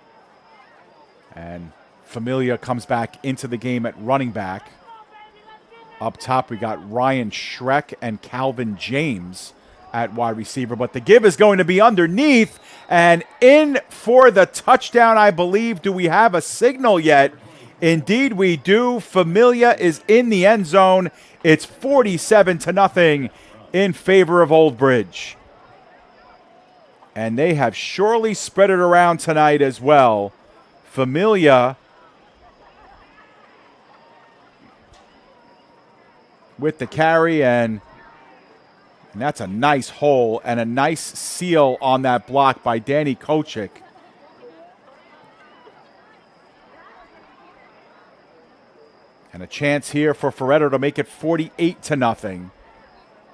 And Familia comes back into the game at running back. Up top, we got Ryan Schreck and Calvin James at wide receiver. But the give is going to be underneath. And in for the touchdown, I believe. Do we have a signal yet? Indeed, we do. Familia is in the end zone. It's 47-0 in favor of Old Bridge. And they have surely spread it around tonight as well. Familia with the carry, and that's a nice hole and a nice seal on that block by Danny Kochik. And a chance here for Ferretto to make it 48-0,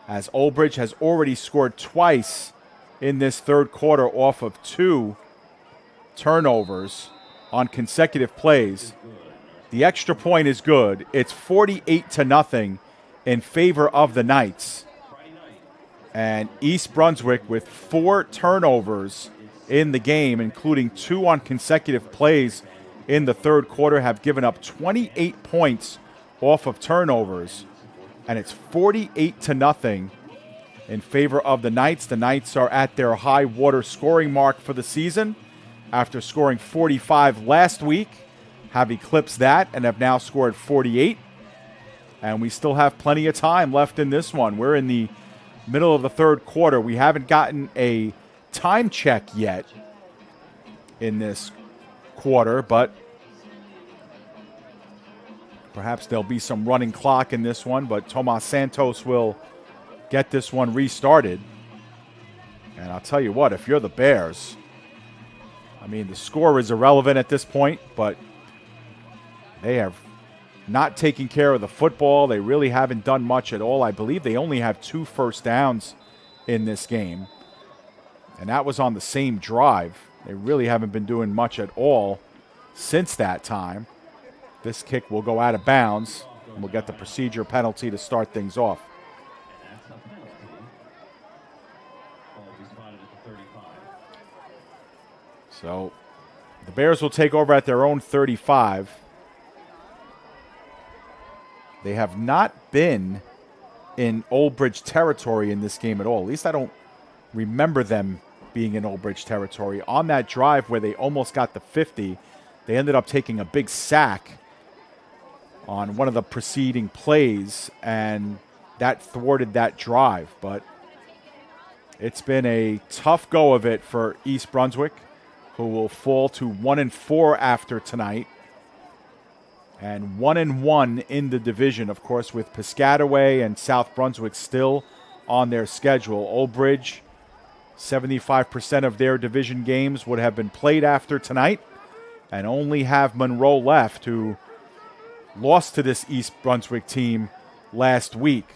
as Old Bridge has already scored twice in this third quarter off of 2 turnovers on consecutive plays. The extra point is good. It's 48-0 in favor of the Knights. And East Brunswick with 4 turnovers in the game, including 2 on consecutive plays in the third quarter, have given up 28 points off of turnovers. And it's 48-0 in favor of the Knights. The Knights are at their high water scoring mark for the season. After scoring 45 last week, have eclipsed that and have now scored 48. And we still have plenty of time left in this one. We're in the middle of the third quarter. We haven't gotten a time check yet in this quarter, but perhaps there'll be some running clock in this one. But Tomas Santos will get this one restarted. And I'll tell you what, if you're the Bears, I mean, the score is irrelevant at this point, but they have not taken care of the football. They really haven't done much at all. I believe they only have 2 first downs in this game, and that was on the same drive. They really haven't been doing much at all since that time. This kick will go out of bounds, and we'll get the procedure penalty to start things off. So the Bears will take over at their own 35. They have not been in Old Bridge territory in this game at all. At least I don't remember them being in Old Bridge territory. On that drive where they almost got the 50, they ended up taking a big sack on one of the preceding plays, and that thwarted that drive. But it's been a tough go of it for East Brunswick, who will fall to 1-4 after tonight. And 1-1 in the division, of course, with Piscataway and South Brunswick still on their schedule. Old Bridge, 75% of their division games would have been played after tonight, and only have Monroe left, who lost to this East Brunswick team last week.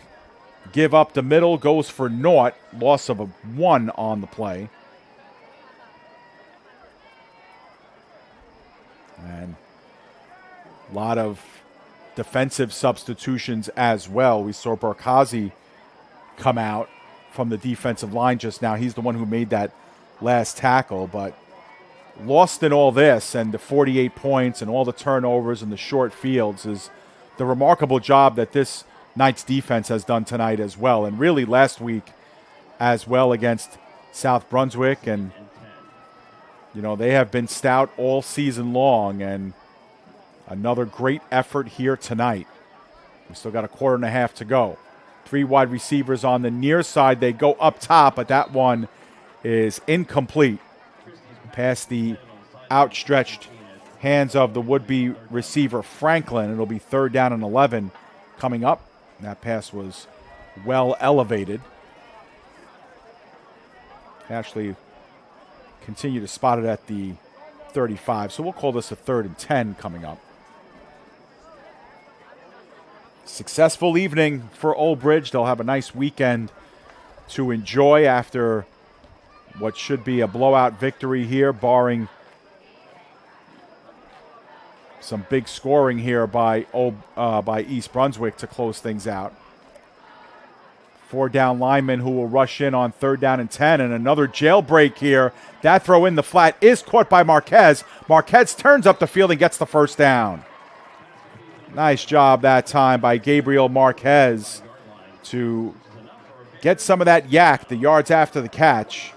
Give up the middle, goes for naught, loss of 1 on the play. And a lot of defensive substitutions as well. We saw Barkazi come out from the defensive line just now. He's the one who made that last tackle, but lost in all this and the 48 points and all the turnovers and the short fields is the remarkable job that this Knights defense has done tonight as well. And really last week as well against South Brunswick. And, you know, they have been stout all season long, and another great effort here tonight. We still got a quarter and a half to go. Three wide receivers on the near side. They go up top, but that one is incomplete. Past the outstretched hands of the would-be receiver Franklin. It'll be 3rd down and 11 coming up. That pass was well elevated. Actually, continue to spot it at the 35. So we'll call this a 3rd and 10 coming up. Successful evening for Old Bridge. They'll have a nice weekend to enjoy after what should be a blowout victory here, barring some big scoring here by East Brunswick to close things out. 4 down linemen who will rush in on 3rd down and 10, and another jailbreak here. That throw in the flat is caught by Marquez. Marquez turns up the field and gets the 1st down. Nice job that time by Gabriel Marquez to get some of that yak, the yards after the catch.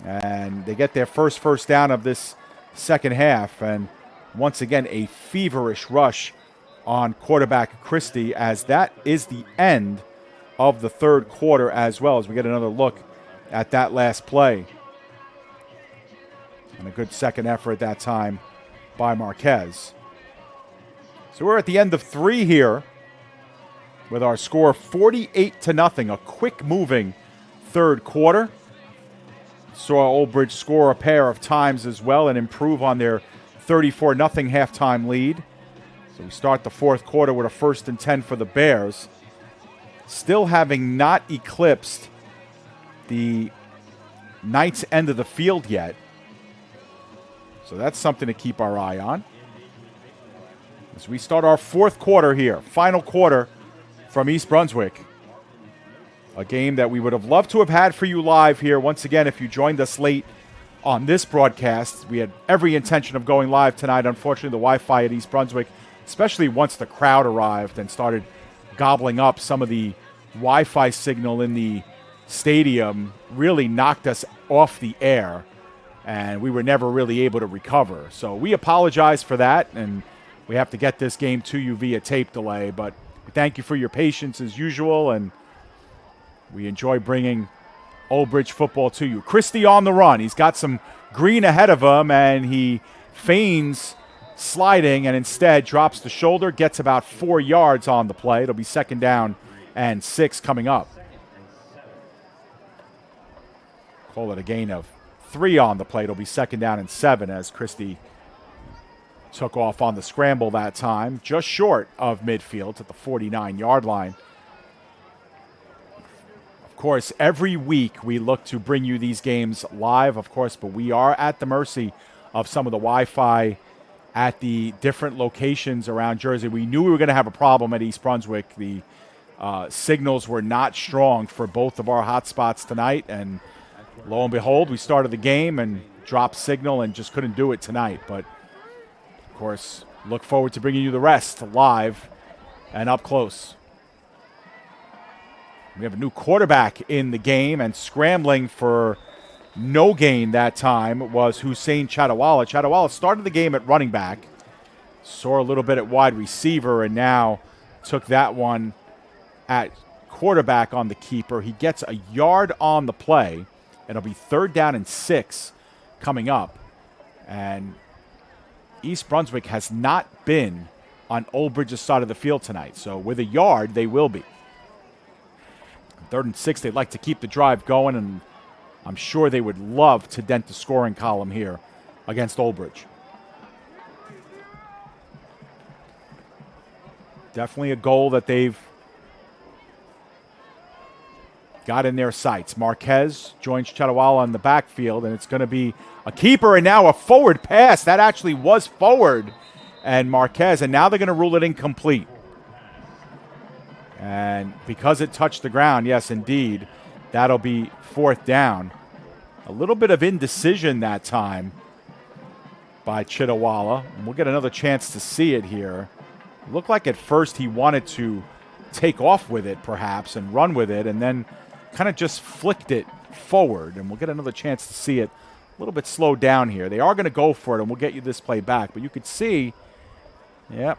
And they get their first down of this second half. And once again, a feverish rush on quarterback Christie, as that is the end of the 3rd quarter as well, as we get another look at that last play. And a good second effort at that time by Marquez. So we're at the end of 3 here with our score 48-0, a quick moving 3rd quarter. Saw Old Bridge score a pair of times as well and improve on their 34-0 halftime lead. So we start the 4th quarter with a 1st and 10 for the Bears. Still having not eclipsed the Knights' end of the field yet. So that's something to keep our eye on. As we start our 4th quarter here, final quarter from East Brunswick. A game that we would have loved to have had for you live here. Once again, if you joined us late on this broadcast, we had every intention of going live tonight. Unfortunately, the Wi-Fi at East Brunswick, especially once the crowd arrived and started gobbling up some of the Wi-Fi signal in the stadium, really knocked us off the air, and we were never really able to recover. So we apologize for that, and we have to get this game to you via tape delay, but we thank you for your patience as usual, and we enjoy bringing Old Bridge football to you. Christie on the run. He's got some green ahead of him, and he feigns sliding and instead drops the shoulder, gets about 4 yards on the play. It'll be 2nd down and 6 coming up. Call it a gain of 3 on the play. It'll be 2nd down and 7 as Christie took off on the scramble that time, just short of midfield at the 49-yard line. Of course, every week we look to bring you these games live, of course, but we are at the mercy of some of the Wi-Fi at the different locations around Jersey. We knew we were going to have a problem at East Brunswick. The signals were not strong for both of our hotspots tonight, and lo and behold, we started the game and dropped signal and just couldn't do it tonight. But of course, look forward to bringing you the rest live and up close. We have a new quarterback in the game, and scrambling for no gain that time was Hussein Chadawala. Chadawala started the game at running back, saw a little bit at wide receiver, and now took that one at quarterback on the keeper. He gets a yard on the play. It'll be 3rd down and 6 coming up. And East Brunswick has not been on Old Bridge's side of the field tonight. So with a yard, they will be. 3rd and 6, they'd like to keep the drive going, and I'm sure they would love to dent the scoring column here against Old Bridge. Definitely a goal that they've got in their sights. Marquez joins Chadawala in the backfield, and it's going to be a keeper and now a forward pass. That actually was forward, and Marquez, and now they're going to rule it incomplete. And because it touched the ground, yes, indeed, that'll be 4th down. A little bit of indecision that time by Chidawala, and we'll get another chance to see it here. It looked like at first he wanted to take off with it, perhaps, and run with it, and then kind of just flicked it forward, and we'll get another chance to see it a little bit slowed down here. They are going to go for it, and we'll get you this play back, but you could see, yep,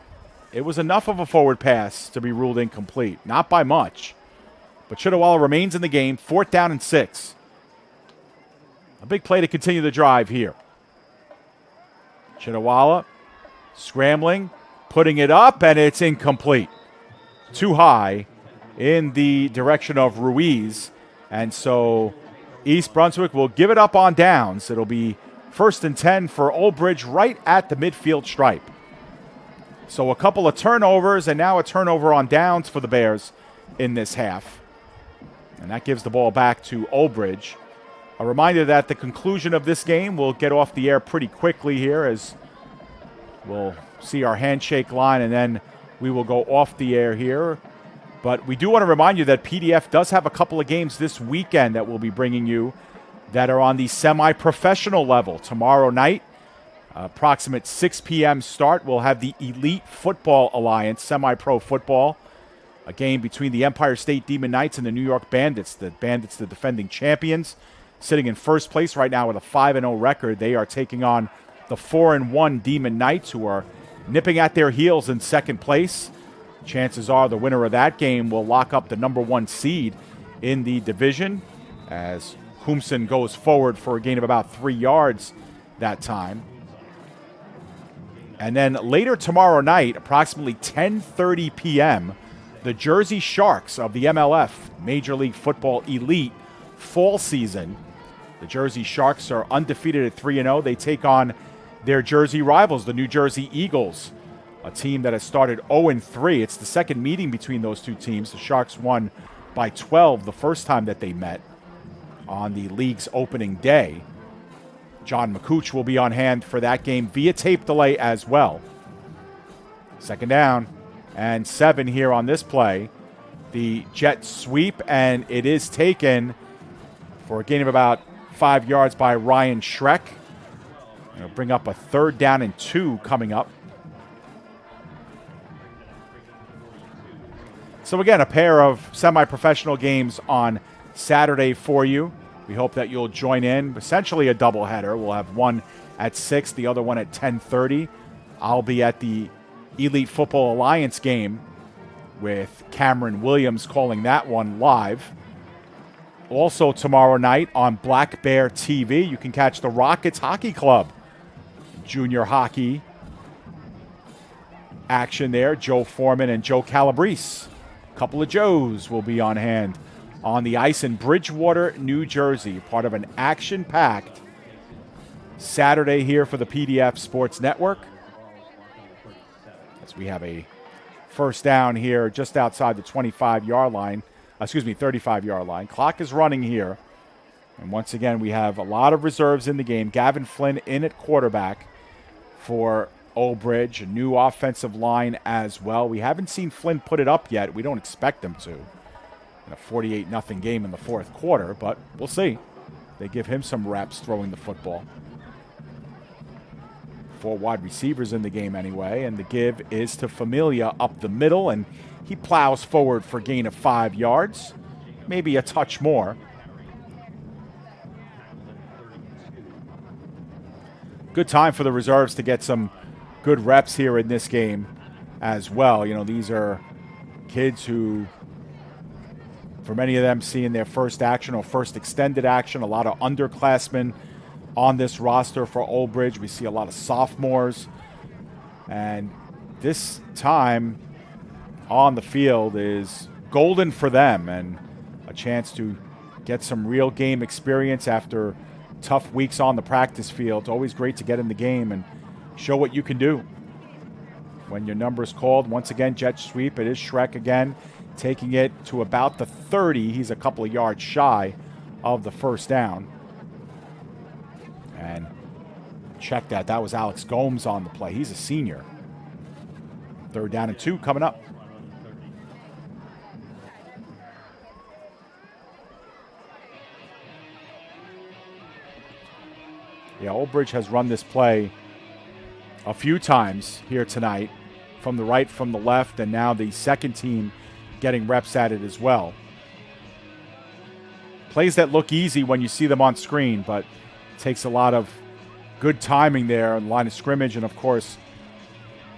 it was enough of a forward pass to be ruled incomplete. Not by much, But Chidawala remains in the game. 4th down and 6. A big play to continue the drive here. Chidawala scrambling, putting it up, and it's incomplete. Too high in the direction of Ruiz. And so East Brunswick will give it up on downs. It'll be 1st and 10 for Old Bridge right at the midfield stripe. So a couple of turnovers and now a turnover on downs for the Bears in this half. And that gives the ball back to Old Bridge. A reminder that the conclusion of this game will get off the air pretty quickly here as we'll see our handshake line and then we will go off the air here. But we do want to remind you that PDF does have a couple of games this weekend that we'll be bringing you that are on the semi-professional level. Tomorrow night, approximate 6 p.m. start, we'll have the Elite Football Alliance, semi-pro football, a game between the Empire State Demon Knights and the New York Bandits. The Bandits, the defending champions, sitting in first place right now with a 5-0 record. They are taking on the 4-1 Demon Knights, who are nipping at their heels in second place. Chances are the winner of that game will lock up the number 1 seed in the division as Humson goes forward for a gain of about 3 yards that time. And then later tomorrow night, approximately 10:30 p.m., the Jersey Sharks of the MLF, Major League Football Elite fall season. The Jersey Sharks are undefeated at 3-0. They take on their Jersey rivals, the New Jersey Eagles, a team that has started 0-3. It's the second meeting between those two teams. The Sharks won by 12 the first time that they met on the league's opening day. John McCooch will be on hand for that game via tape delay as well. 2nd down and 7 here on this play. The jet sweep, and it is taken for a gain of about 5 yards by Ryan Schreck. It'll bring up a 3rd down and 2 coming up. So again, a pair of semi-professional games on Saturday for you. We hope that you'll join in. Essentially a doubleheader. We'll have one at 6, the other one at 10:30. I'll be at the Elite Football Alliance game with Cameron Williams calling that one live. Also tomorrow night on Black Bear TV, you can catch the Rockets Hockey Club junior hockey action there. Joe Foreman and Joe Calabrese. A couple of Joes will be on hand on the ice in Bridgewater, New Jersey, part of an action-packed Saturday here for the PDF Sports Network. As we have a 1st down here just outside the 35-yard line, 35-yard line. Clock is running here. And once again, we have a lot of reserves in the game. Gavin Flynn in at quarterback for Old Bridge, a new offensive line as well. We haven't seen Flynn put it up yet. We don't expect him to in a 48-0 game in the 4th quarter, but we'll see. They give him some reps throwing the football. 4 wide receivers in the game anyway, and the give is to Familia up the middle, and he plows forward for a gain of 5 yards, maybe a touch more. Good time for the reserves to get some good reps here in this game as well. You know, these are kids who, for many of them, seeing their first action or first extended action. A lot of underclassmen on this roster for Old Bridge. We see a lot of sophomores. And this time on the field is golden for them and a chance to get some real game experience after tough weeks on the practice field. It's always great to get in the game and show what you can do. When your number is called, once again, jet sweep. It is Schreck again, taking it to about the 30. He's a couple of yards shy of the 1st down. And check that. That was Alex Gomes on the play. He's a senior. 3rd down and 2 coming up. Yeah, Old Bridge has run this play a few times here tonight, from the right, from the left, and now the second team getting reps at it as well. Plays that look easy when you see them on screen, but it takes a lot of good timing there on the line of scrimmage, and of course,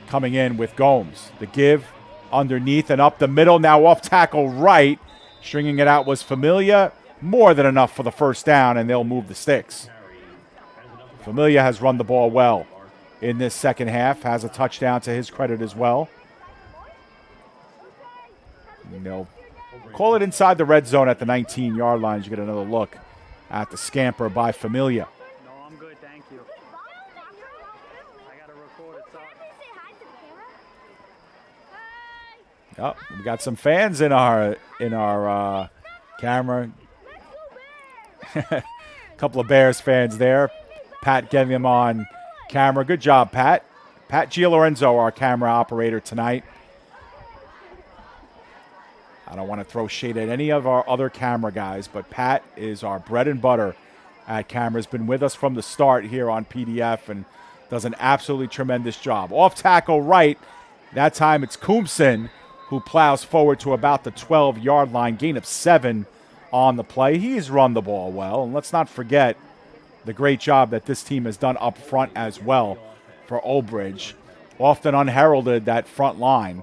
coming in with Gomes. The give underneath and up the middle, now off tackle right. Stringing it out was Familia. More than enough for the first down, and they'll move the sticks. Familia has run the ball well in this second half, has a touchdown to his credit as well. And they'll call it inside the red zone at the 19-yard line. You get another look at the scamper by Familia. No, I'm good, thank you. I got to record it, sorry. Oh, we got some fans in our camera. A couple of Bears fans there. Pat getting them on camera. Good job, Pat. Pat Gialorenzo, our camera operator tonight. I don't want to throw shade at any of our other camera guys, but Pat is our bread and butter at camera. Has been with us from the start here on PDF and does an absolutely tremendous job. Off tackle right. That time it's Coombson who plows forward to about the 12-yard line. Gain of 7 on the play. He's run the ball well. And let's not forget the great job that this team has done up front as well for Old Bridge. Often unheralded, that front line.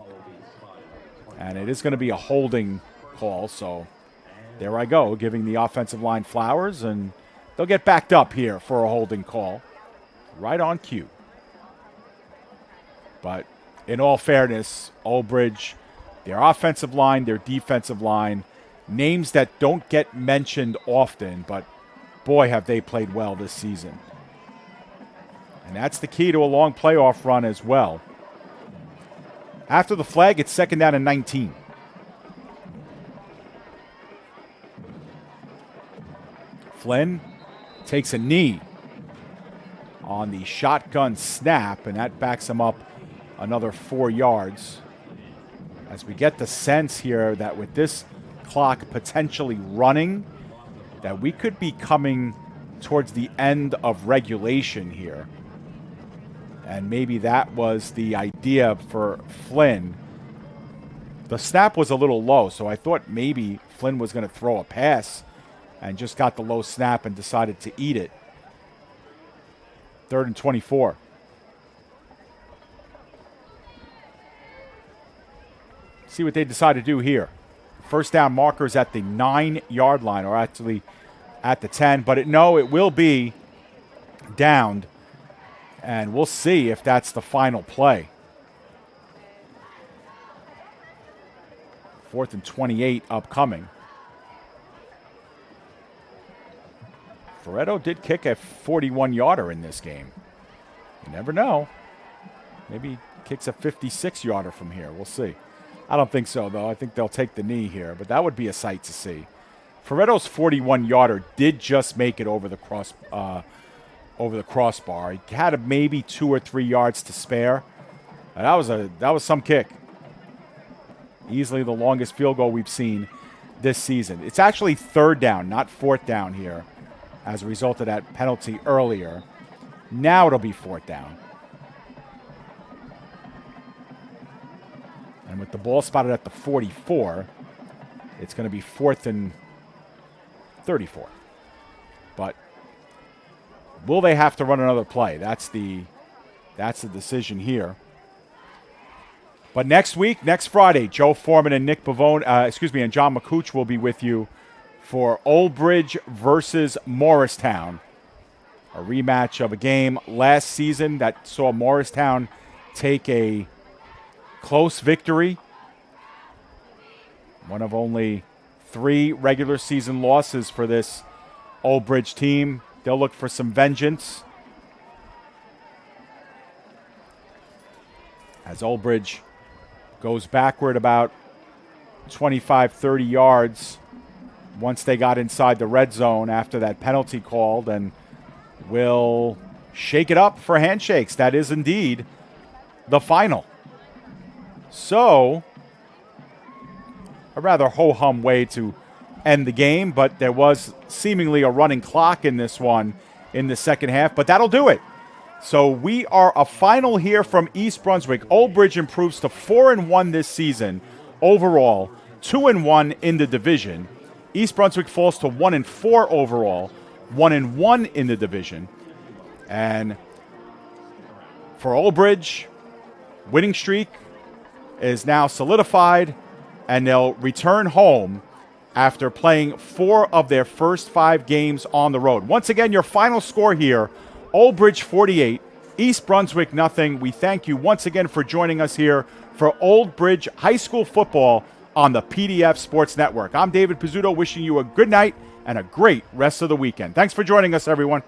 And it is going to be a holding call, so there I go, giving the offensive line flowers, and they'll get backed up here for a holding call. Right on cue. But in all fairness, Old Bridge, their offensive line, their defensive line, names that don't get mentioned often, but boy, have they played well this season. And that's the key to a long playoff run as well. After the flag, it's second down and 19. Flynn takes a knee on the shotgun snap, and that backs him up another 4 yards. As we get the sense here that with this clock potentially running, that we could be coming towards the end of regulation here. And maybe that was the idea for Flynn. The snap was a little low, so I thought maybe Flynn was going to throw a pass and just got the low snap and decided to eat it. 3rd and 24. See what they decide to do here. First down markers at the 9-yard line, or actually at the 10, but it will be downed. And we'll see if that's the final play. 4th and 28 upcoming. Ferretto did kick a 41-yarder in this game. You never know. Maybe he kicks a 56-yarder from here. We'll see. I don't think so, though. I think they'll take the knee here, but that would be a sight to see. Ferretto's 41-yarder did just make it over the crossbar. He had maybe 2 or 3 yards to spare. That was some kick. Easily the longest field goal we've seen this season. It's actually 3rd down, not 4th down here, as a result of that penalty earlier. Now it'll be 4th down. And with the ball spotted at the 44, it's going to be 4th and 34. But will they have to run another play? That's the decision here. But next week, next Friday, Joe Foreman and Nick Pavone, and John McCooch will be with you for Old Bridge versus Morristown. A rematch of a game last season that saw Morristown take a close victory. One of only 3 regular season losses for this Old Bridge team. They'll look for some vengeance. As Old Bridge goes backward about 25, 30 yards once they got inside the red zone after that penalty called, and will shake it up for handshakes. That is indeed the final. So, a rather ho-hum way to end the game, but there was seemingly a running clock in this one in the second half, but that'll do it. So we are a final here from East Brunswick. Old Bridge improves to 4-1 this season overall, 2-1 in the division. East Brunswick falls to 1-4 overall, 1-1 in the division. And for Old Bridge, winning streak is now solidified, and they'll return home after playing 4 of their first 5 games on the road. Once again, your final score here, Old Bridge 48, East Brunswick nothing. We thank you once again for joining us here for Old Bridge High School football on the PDF Sports Network. I'm David Pizzuto, wishing you a good night and a great rest of the weekend. Thanks for joining us, everyone.